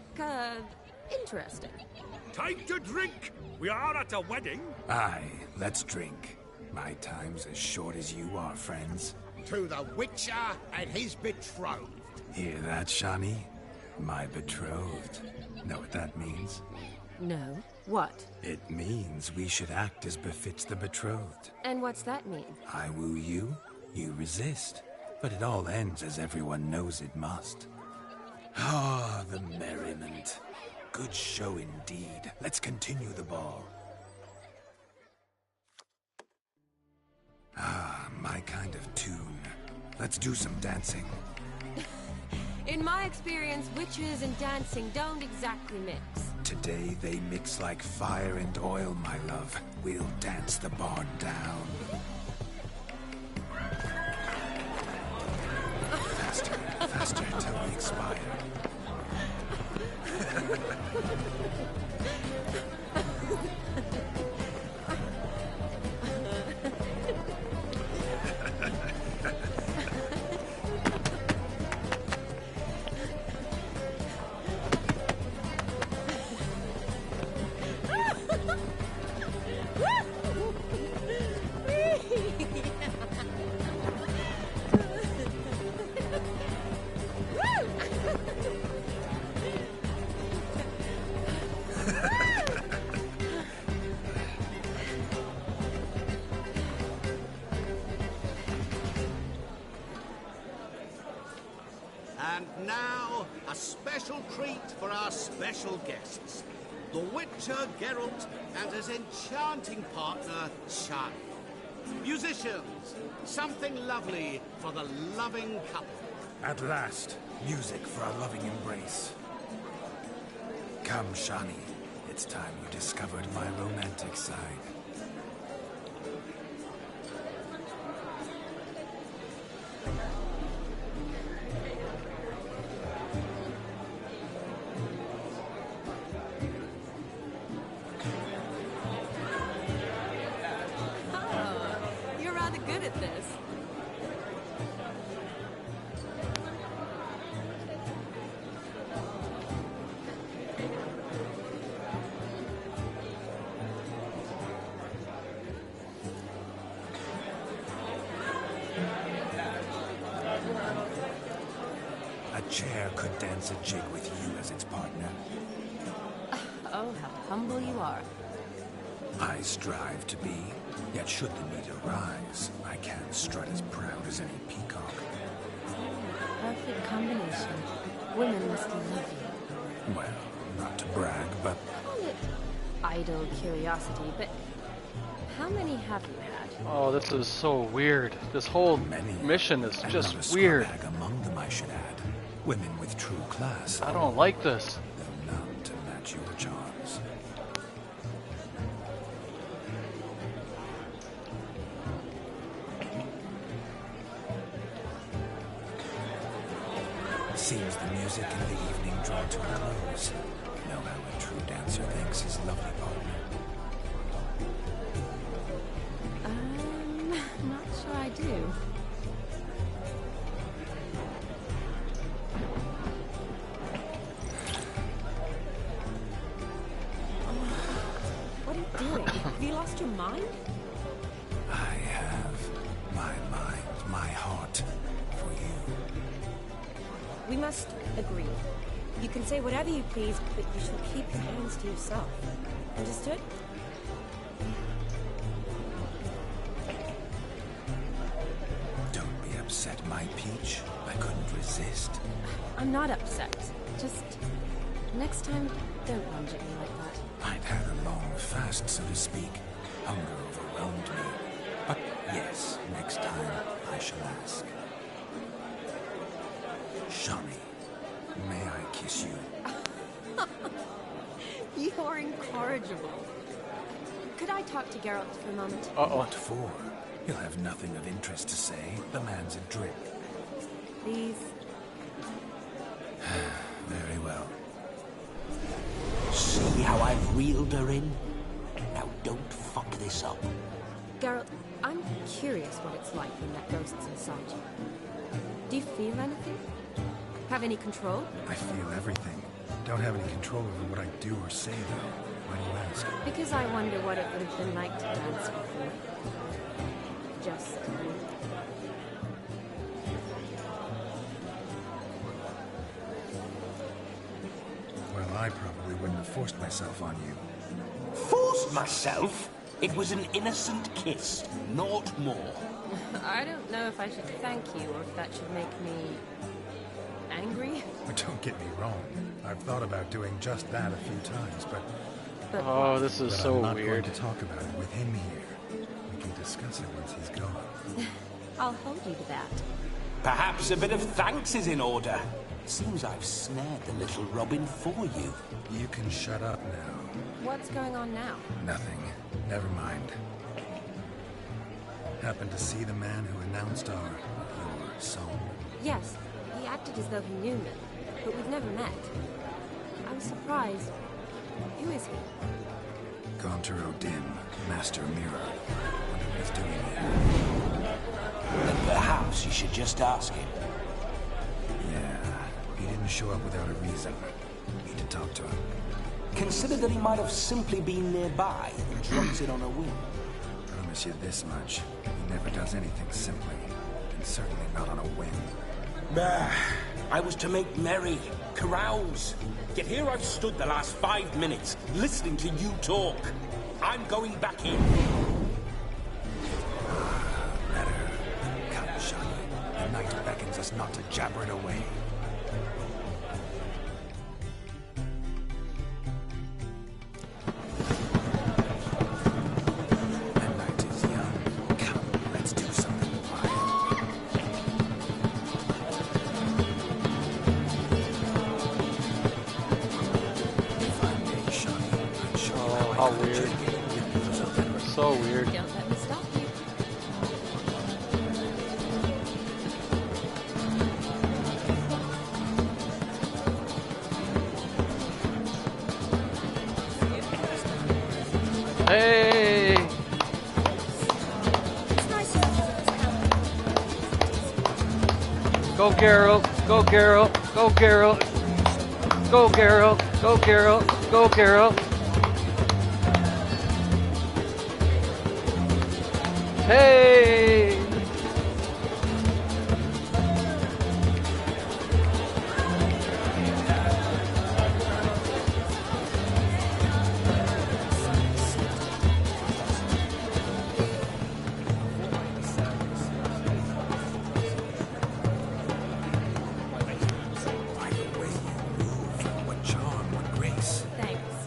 interesting.
Time to drink! We are at a wedding.
Aye, let's drink. My time's as short as you are, friends.
To the Witcher and his betrothed.
Hear that, Shani? My betrothed. Know what that means?
No. What?
It means we should act as befits the betrothed.
And what's that mean?
I woo you, you resist. But it all ends as everyone knows it must. Ah, the merriment. Good show indeed. Let's continue the ball. Ah, my kind of tune. Let's do some dancing.
In my experience, witches and dancing don't exactly mix.
Today they mix like fire and oil, my love. We'll dance the barn down. Faster, faster till we expire.
And now, a special treat for our special guests. The Witcher Geralt and his enchanting partner, Shani. Musicians, something lovely for the loving couple.
At last, music for our loving embrace. Come, Shani. It's time you discovered my romantic side.
You're rather good at this.
A chair could dance a jig with you as its partner.
Oh, how humble you are.
I strive to be, yet should the need arise, I can't strut as proud as any peacock.
Perfect combination. Women must love you.
Well, not to brag, but
Call it idle curiosity, but how many have you had?
Oh, this is so weird. This whole mission is
and
just
not a
weird.
scumbag among them, I should add. Women with true class.
I don't like this.
Though none to match your charms. Seems the music and the evening draw to a close. Know how a true dancer thanks his lovely partner.
Not sure I do. What are you doing? Have you lost your mind?
I have my mind, my heart for you.
We must agree. You can say whatever you please, but you shall keep your hands to yourself. Understood?
Don't be upset, my peach. I couldn't resist.
I'm not upset. Just next time, don't lunge at me like that.
I'd had a long fast, so to speak. Hunger overwhelmed me. But yes, next time I shall ask. Shani, may I kiss you?
You're incorrigible. Could I talk to Geralt for a moment?
What for? He'll have nothing of interest to say. The man's adrift.
Please.
Very well.
See how I've reeled her in? Now don't fuck this up.
Geralt, I'm curious what it's like when that ghost's inside you. Do you feel anything? Have any control?
I feel everything. Don't have any control over what I do or say, though. Why do you ask?
Because I wonder what it would have been like to dance with you. Just you.
Well, I probably wouldn't have forced myself on you.
Forced myself? It was an innocent kiss, naught more.
I don't know if I should thank you or if that should make me angry.
But don't get me wrong. I've thought about doing just that a few times, but
oh, this is so
I'm not
weird.
going to talk about it with him here. We can discuss it once he's gone.
I'll hold you to that.
Perhaps a bit of thanks is in order. Seems I've snared the little Robin for you.
You can shut up now.
What's going on now?
Nothing. Never mind. Happened to see the man who announced your song?
Yes, he acted as though he knew me, but we've never met. I was surprised. Who is he?
Gaunter Odin, Master Mirror. Wonder what he's doing here.
Then perhaps you should just ask him.
Yeah, he didn't show up without a reason. Need to talk to him.
Consider that he might have simply been nearby and dropped it on a whim.
Promise you this much. He never does anything simply. And certainly not on a whim.
I was to make merry, carouse. Yet here I've stood the last 5 minutes, listening to you talk. I'm going back in.
Better. Come, Shani. The night beckons us not to jabber it away.
How weird. So weird.
Don't let me stop you.
Hey! Go Geralt! Go Geralt! Go Geralt! Go Geralt! Go Geralt! Go Geralt! Hey!
By the way you move, what charm, what grace.
Thanks.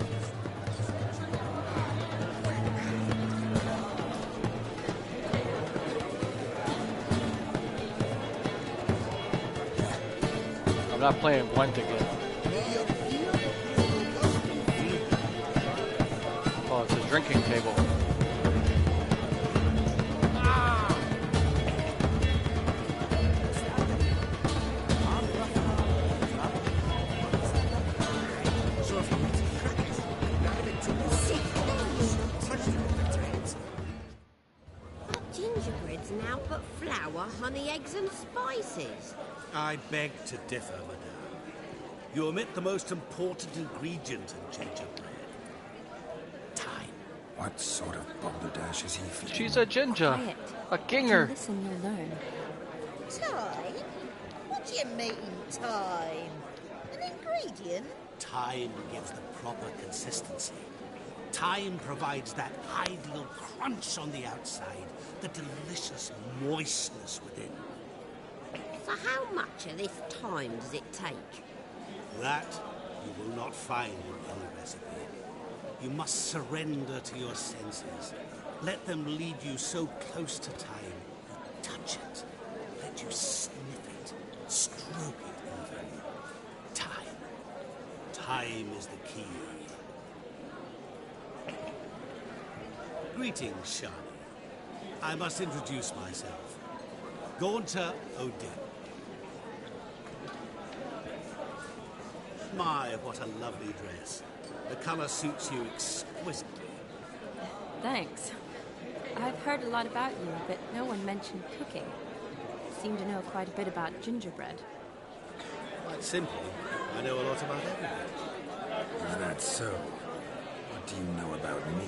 I'm not playing Gwent again. Oh, it's a drinking table.
Gingerbread's now but flour, honey, eggs and spices.
I beg to differ, madame. You omit the most important ingredient in gingerbread. Time.
What sort of balderdash is he feeding?
She's a ginger.
Quiet.
A ginger.
If you listen, you'll learn.
Time? What do you mean, time? An ingredient?
Time gives the proper consistency. Time provides that ideal crunch on the outside, the delicious moistness within.
So how much of this time does it take?
That you will not find in any recipe. You must surrender to your senses. Let them lead you so close to time. You touch it. Let you sniff it. Stroke it even. Time. Time is the key. Greetings, Shani. I must introduce myself. Gaunter Odin. My, what a lovely dress. The color suits you exquisitely.
Thanks. I've heard a lot about you, but no one mentioned cooking. You seem to know quite a bit about gingerbread.
Quite simply, I know a lot about everything.
Is that so? What do you know about me?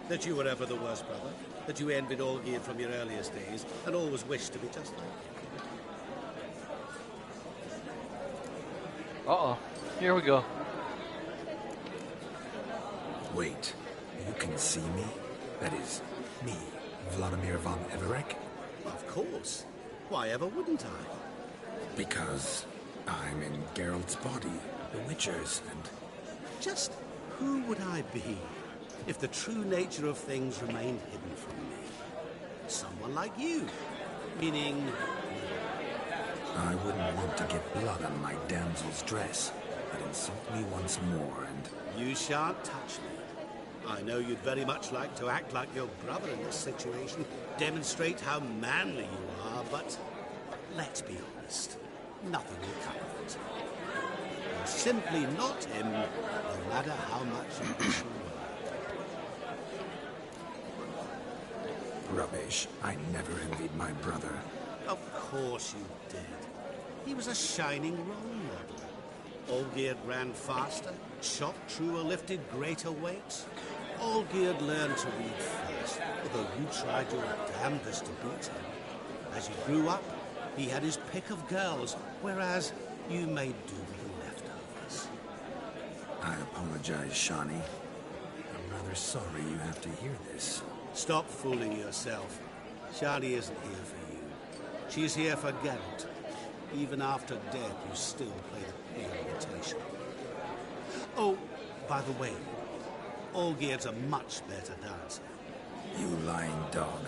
That you were ever the worst brother. That you envied Olgierd from your earliest days, and always wished to be just like him.
Uh-oh. Here we go.
Wait, you can see me? That is, me, Vladimir von Everec?
Of course. Why ever wouldn't I?
Because I'm in Geralt's body, the Witcher's, and...
Just who would I be if the true nature of things remained hidden from me? Someone like you. Meaning...
I wouldn't want to get blood on my damsel's dress. But insult me once more and...
You shan't touch me. I know you'd very much like to act like your brother in this situation, demonstrate how manly you are, but let's be honest, nothing will come of it. You're simply not him, no matter how much you wish you were.
Rubbish. I never envied my brother.
Of course you did. He was a shining role model. Olgierd ran faster, shot truer, lifted greater weights. Olgierd learned to read first, although you tried your damnedest to beat him. As you grew up, he had his pick of girls, whereas you made do with the leftovers.
I apologize, Shani. I'm rather sorry you have to hear this.
Stop fooling yourself. Shani isn't here for you. She's here for Geralt. Even after death, you still play the pale imitation. Oh, by the way, Olgierd's a much better dancer.
You lying dog.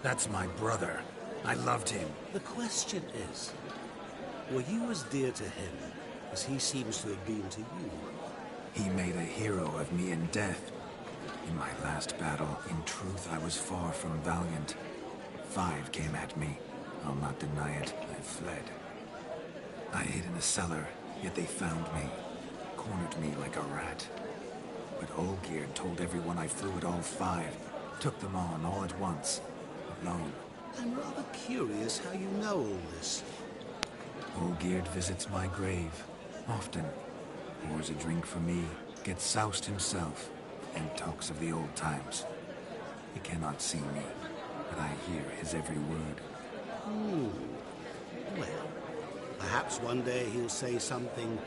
That's my brother. I loved him.
The question is, were you as dear to him as he seems to have been to you?
He made a hero of me in death. In my last battle, in truth, I was far from valiant. 5 came at me. I'll not deny it. I fled. I hid in a cellar, yet they found me. Cornered me like a rat. But Olgierd told everyone I flew at all 5. Took them on all at once. Alone.
I'm rather curious how you know all this.
Olgierd visits my grave. Often. Pours a drink for me. Gets soused himself. And talks of the old times. He cannot see me. But I hear his every word.
Well, perhaps one day he'll say something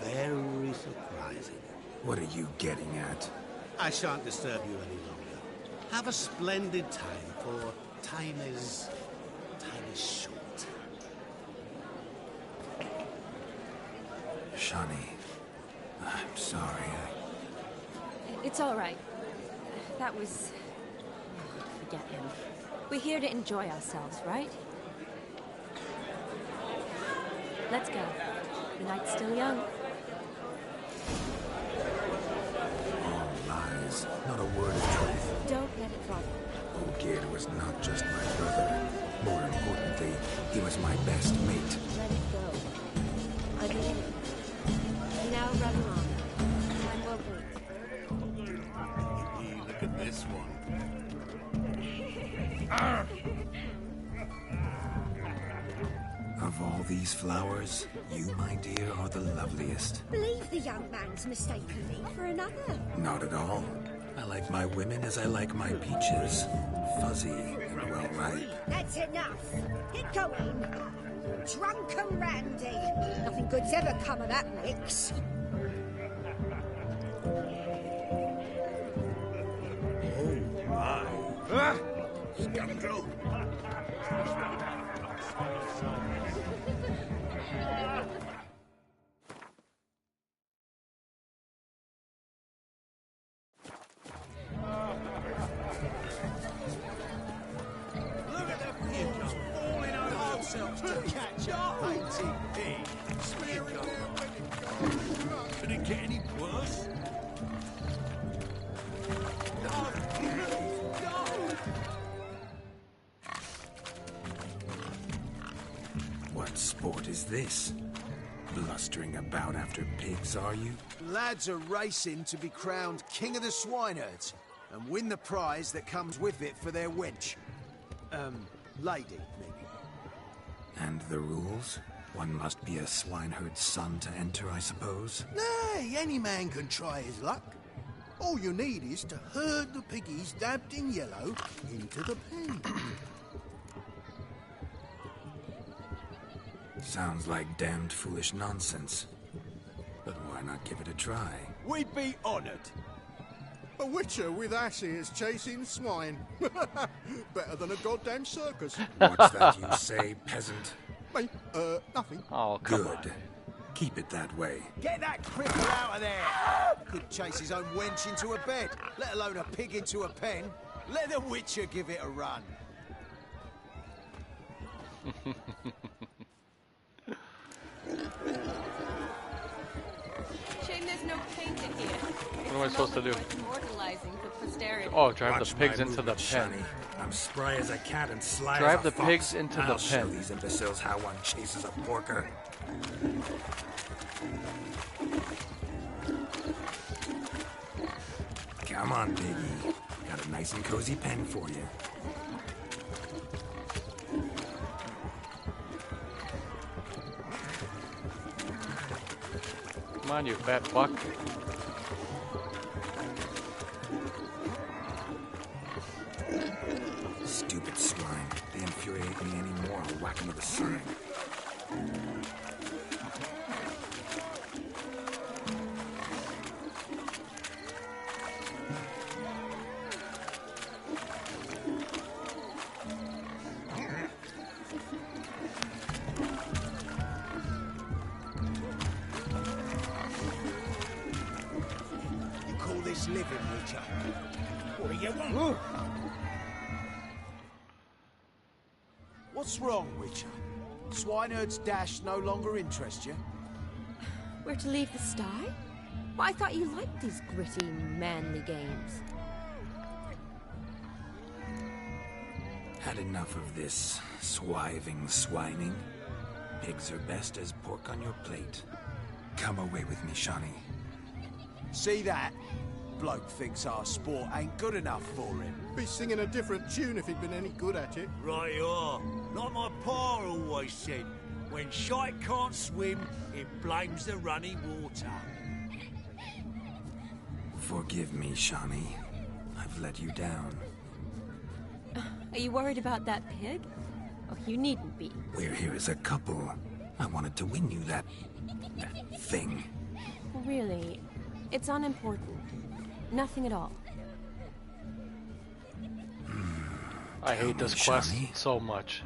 very surprising.
What are you getting at?
I shan't disturb you any longer. Have a splendid time, for time is short.
Shani, I'm sorry.
It's all right. That was... Forget him. We're here to enjoy ourselves, right? Let's go. The night's still young.
All lies. Not a word of truth.
Don't let it bother you.
Olgierd was not just my brother. More importantly, he was my best mate.
Let it go. I believe you. Now run along. Time won't wait.
Look at this one.
Of all these flowers, you, my dear, are the loveliest.
Believe the young man's mistaken me for another.
Not at all. I like my women as I like my peaches. Fuzzy and well ripe.
That's enough. Get going. Drunken Randy. Nothing good's ever come of that mix.
Oh my. Ah! Scoundrel.
Could it get any worse?
What sport is this? Blustering about after pigs, are you?
Lads are racing to be crowned King of the Swineherds and win the prize that comes with it for their wench. Lady, maybe.
And the rules? One must be a swineherd's son to enter, I suppose?
Nay, any man can try his luck. All you need is to herd the piggies dabbed in yellow into the pen.
Sounds like damned foolish nonsense. But why not give it a try?
We'd be honoured. A witcher with asses chasing swine. Better than a goddamn circus.
What's that you say, peasant?
Me? Nothing.
Oh, come on.
Good. Keep it that way.
Get that cripple out of there! Could chase his own wench into a bed, let alone a pig into a pen. Let the witcher give it a run.
Shame there's no paint in here.
What am I supposed to do?
Immortalizing for posterity.
Oh, drive
Watch
the pigs
my
into the
movement,
pen.
Shani. I'm spry as a cat and sly
Drive
as a
the
fox.
pigs into
I'll
the
show
pen.
these imbeciles how one chases a porker. Come on, baby. Got a nice and cozy pen for you.
Come on, you fat fuck.
Stupid swine. They infuriate me anymore. I'll whack them with a sign.
You call this living, Witcher? What do you want? What's wrong, Witcher? Swineherd's dash no longer interests you?
We're to leave the sty? Well, I thought you liked these gritty, manly games.
Had enough of this swiving swining. Pigs are best as pork on your plate. Come away with me, Shani.
See that? Bloke thinks our sport ain't good enough for him.
Be singing a different tune if he'd been any good at it.
Right you are. Like my pa always said, when shite can't swim, it blames the running water.
Forgive me, Shani. I've let you down.
Are you worried about that pig? Oh, you needn't be.
We're here as a couple. I wanted to win you that thing.
Really, it's unimportant. Nothing at all.
I hate this quest so much.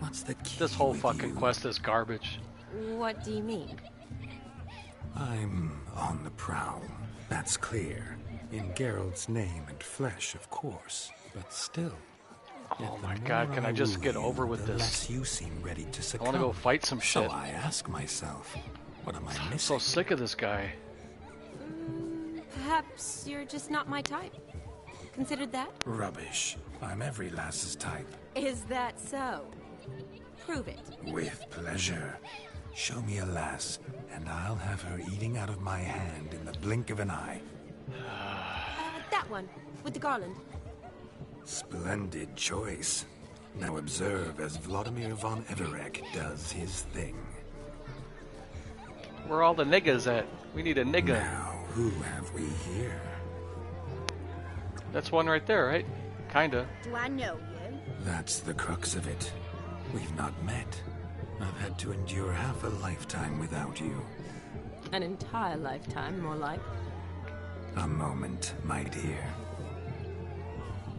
This whole fucking quest is garbage.
What do you mean?
I'm on the prowl. That's clear. In Geralt's name and flesh, of course. But still.
Oh my god, can I just get over with this?
Less you seem ready to
I
succumb.
want to go fight some shit.
So I ask myself, what am I missing?
I'm so sick of this guy.
Perhaps you're just not my type. Considered that?
Rubbish. I'm every lass's type.
Is that so? Prove it.
With pleasure. Show me a lass, and I'll have her eating out of my hand in the blink of an eye.
That one, with the garland.
Splendid choice. Now observe as Vladimir von Everek does his thing.
Where are all the niggas at? We need a nigga.
Now, who have we here?
That's one right there, right? Kinda.
Do I know you?
That's the crux of it. We've not met. I've had to endure half a lifetime without you.
An entire lifetime, more like.
A moment, my dear.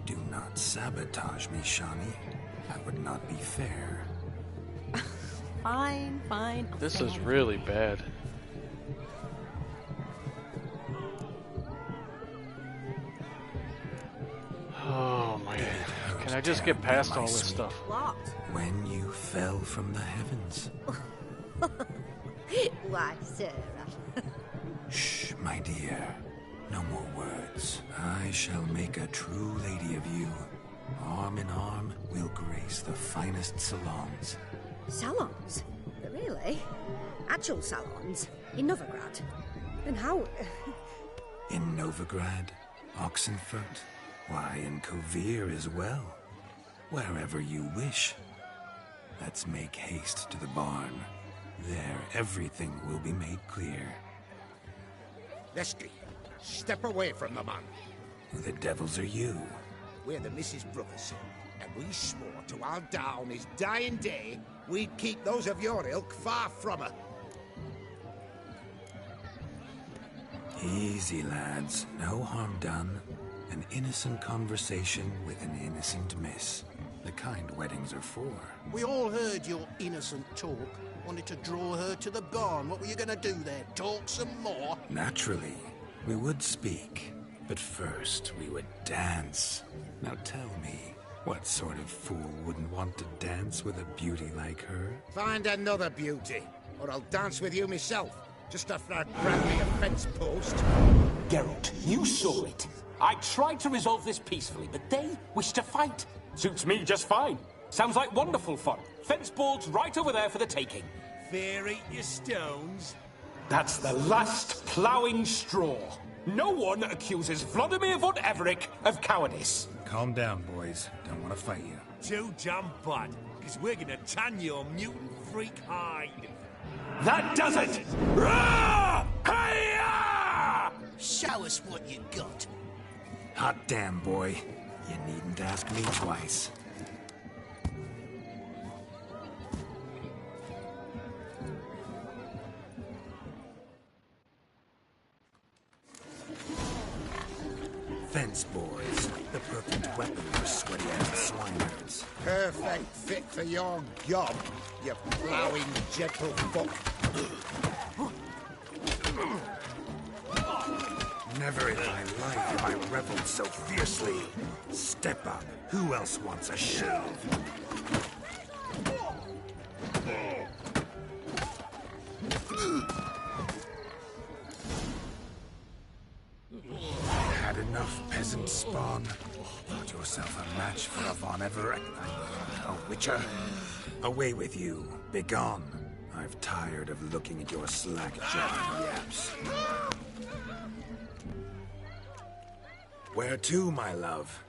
Do not sabotage me, Shani. That would not be fair.
Fine, fine.
This is really bad. Oh my god. Can I just get past all this stuff?
What?
When you fell from the heavens.
Why, Sarah?
Shh, my dear. No more words. I shall make a true lady of you. Arm in arm, we'll grace the finest salons.
Salons? Really? Actual salons? In Novigrad? And how...
In Novigrad, Oxenfurt, why, in Kovir as well. Wherever you wish. Let's make haste to the barn. There, everything will be made clear.
Lesky, step away from the man.
Who the devils are you?
We're the Mrs. Brothers, and we swore to our down his dying day we'd keep those of your ilk far from her.
Easy, lads. No harm done. An innocent conversation with an innocent miss. The kind weddings are for.
We all heard your innocent talk. Wanted to draw her to the barn. What were you gonna do there? Talk some more?
Naturally. We would speak. But first, we would dance. Now tell me, what sort of fool wouldn't want to dance with a beauty like her?
Find another beauty, or I'll dance with you myself. Just after I grab me a fence post.
Geralt, you saw it. I tried to resolve this peacefully, but they wish to fight. Suits me just fine. Sounds like wonderful fun. Fence boards right over there for the taking.
Fear eat your stones.
That's the last ploughing straw. No one accuses Vladimir von Everec of cowardice.
Calm down, boys. Don't want to fight you.
Too damn bad, because we're gonna tan your mutant freak hide.
That does it! Rah! Hi-ya!
Show us what you got.
Hot damn, boy. You needn't ask me twice. Fence boards, the perfect weapon for sweaty-ass swineherds.
Perfect fit for your job, you ploughing gentle fuck.
Never in my life have I reveled so fiercely. Step up. Who else wants a shave? Had enough, peasant spawn. Thought yourself a match for a Von Everett. A witcher. Away with you. Begone. I've tired of looking at your slack-jawed yaps. Where to, my love?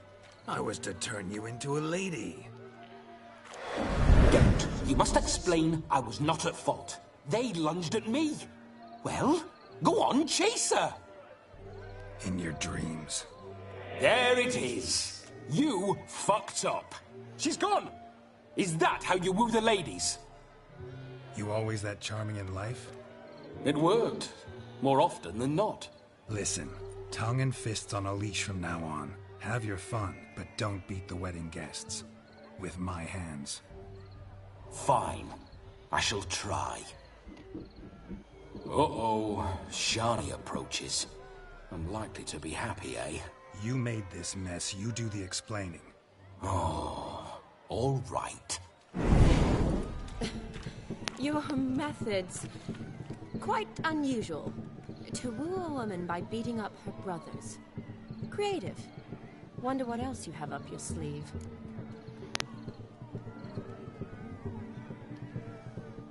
I was to turn you into a lady.
Geralt, you must explain I was not at fault. They lunged at me. Well, go on, chase her.
In your dreams.
There it is. You fucked up. She's gone. Is that how you woo the ladies?
You always that charming in life?
It worked. More often than not.
Listen, tongue and fists on a leash from now on. Have your fun, but don't beat the wedding guests. With my hands.
Fine. I shall try. Uh-oh. Shani approaches. Unlikely to be happy, eh?
You made this mess. You do the explaining.
Oh, all right.
Your methods... quite unusual. To woo a woman by beating up her brothers. Creative. Wonder what else you have up your sleeve.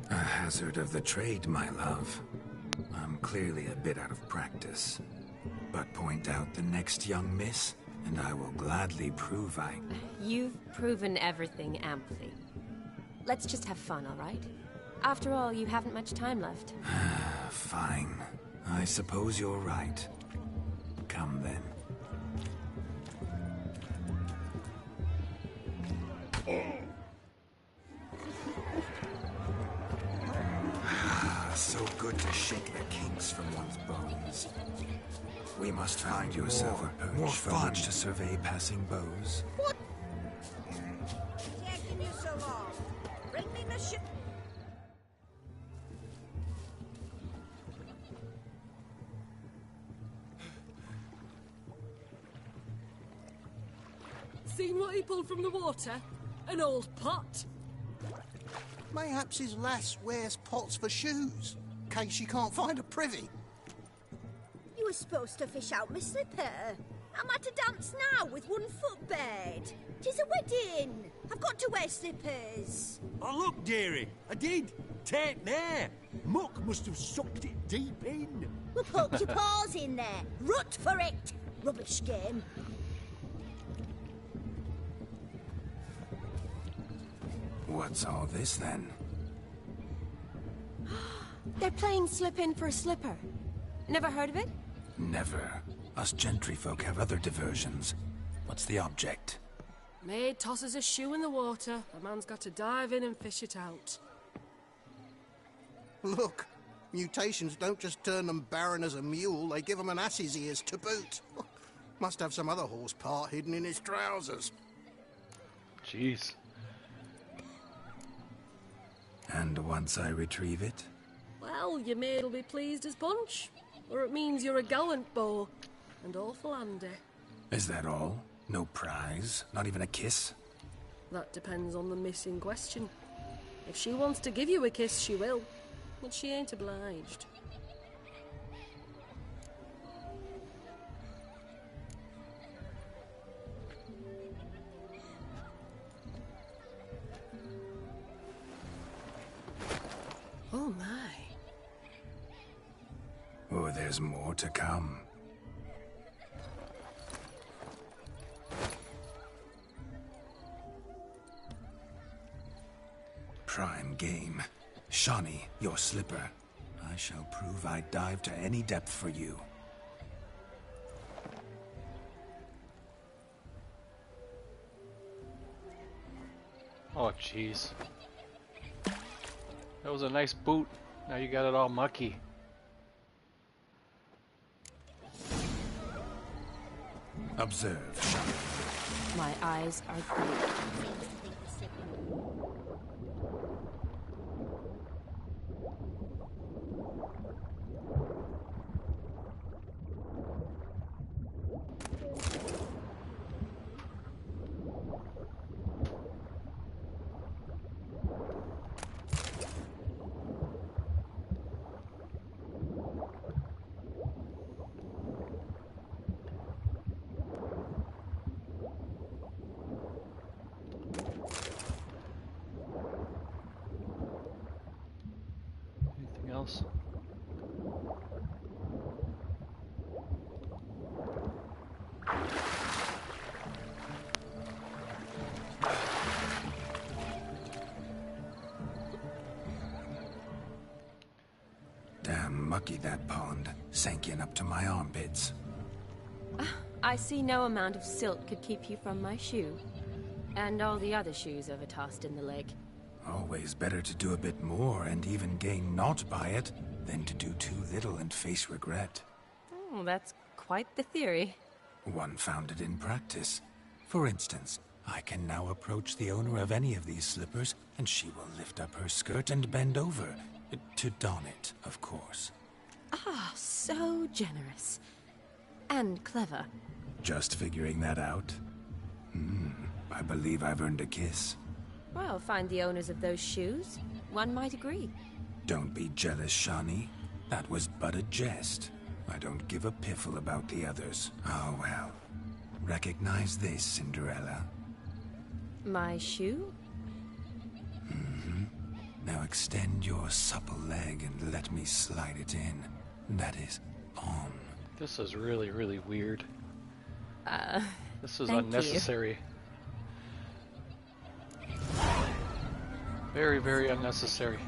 A hazard of the trade, my love. I'm clearly a bit out of practice. But point out the next young miss, and I will gladly prove I...
You've proven everything amply. Let's just have fun, all right? After all, you haven't much time left.
Fine. I suppose you're right. Come then. So good to shake the kinks from one's bones. We must find you a silver perch from which to survey passing bows.
What? Taking you so long. Bring me my ship.
Seen what he pulled from the water? An old pot.
Mayhaps his lass wears pots for shoes, in case she can't find a privy.
You were supposed to fish out my slipper. I'm at a dance now with one foot bared. 'Tis a wedding. I've got to wear slippers.
Oh, look, dearie. I did. Take there. Muck must have sucked it deep in.
Well, poke your paws in there. Rut for it. Rubbish game.
What's all this then?
They're playing slip in for a slipper. Never heard of it?
Never. Us gentry folk have other diversions. What's the object?
Maid tosses a shoe in the water. A man's got to dive in and fish it out.
Look, mutations don't just turn them barren as a mule, they give them an ass's ears to boot. Must have some other horse part hidden in his trousers.
Jeez.
And once I retrieve it?
Well, your maid'll be pleased as punch. Or it means you're a gallant beau. And awful handy.
Is that all? No prize? Not even a kiss?
That depends on the miss in question. If she wants to give you a kiss, she will. But she ain't obliged. Oh my.
Oh, there's more to come. Prime game. Shawnee, your slipper. I shall prove I'd dive to any depth for you.
Oh, jeez. That was a nice boot. Now you got it all mucky.
Observe, Shawnee.
My eyes are green.
Anything else?
Damn mucky that pond. Sank in up to my armpits.
I see no amount of silt could keep you from my shoe. And all the other shoes ever tossed in the lake.
Always better to do a bit more and even gain naught by it than to do too little and face regret.
Oh, that's quite the theory.
One founded in practice. For instance, I can now approach the owner of any of these slippers, and she will lift up her skirt and bend over. To don it, of course.
Ah, so generous. And clever.
Just figuring that out? I believe I've earned a kiss.
Well, find the owners of those shoes. One might agree.
Don't be jealous, Shawnee. That was but a jest. I don't give a piffle about the others. Oh well. Recognize this, Cinderella.
My shoe?
Now extend your supple leg and let me slide it in. That is, on.
This is really, really weird. This is
thank
unnecessary. Very, very unnecessary.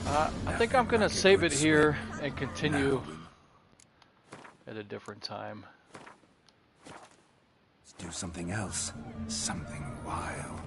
I think I'm gonna save it here and continue at a different time.
Let's do something else. Something wild.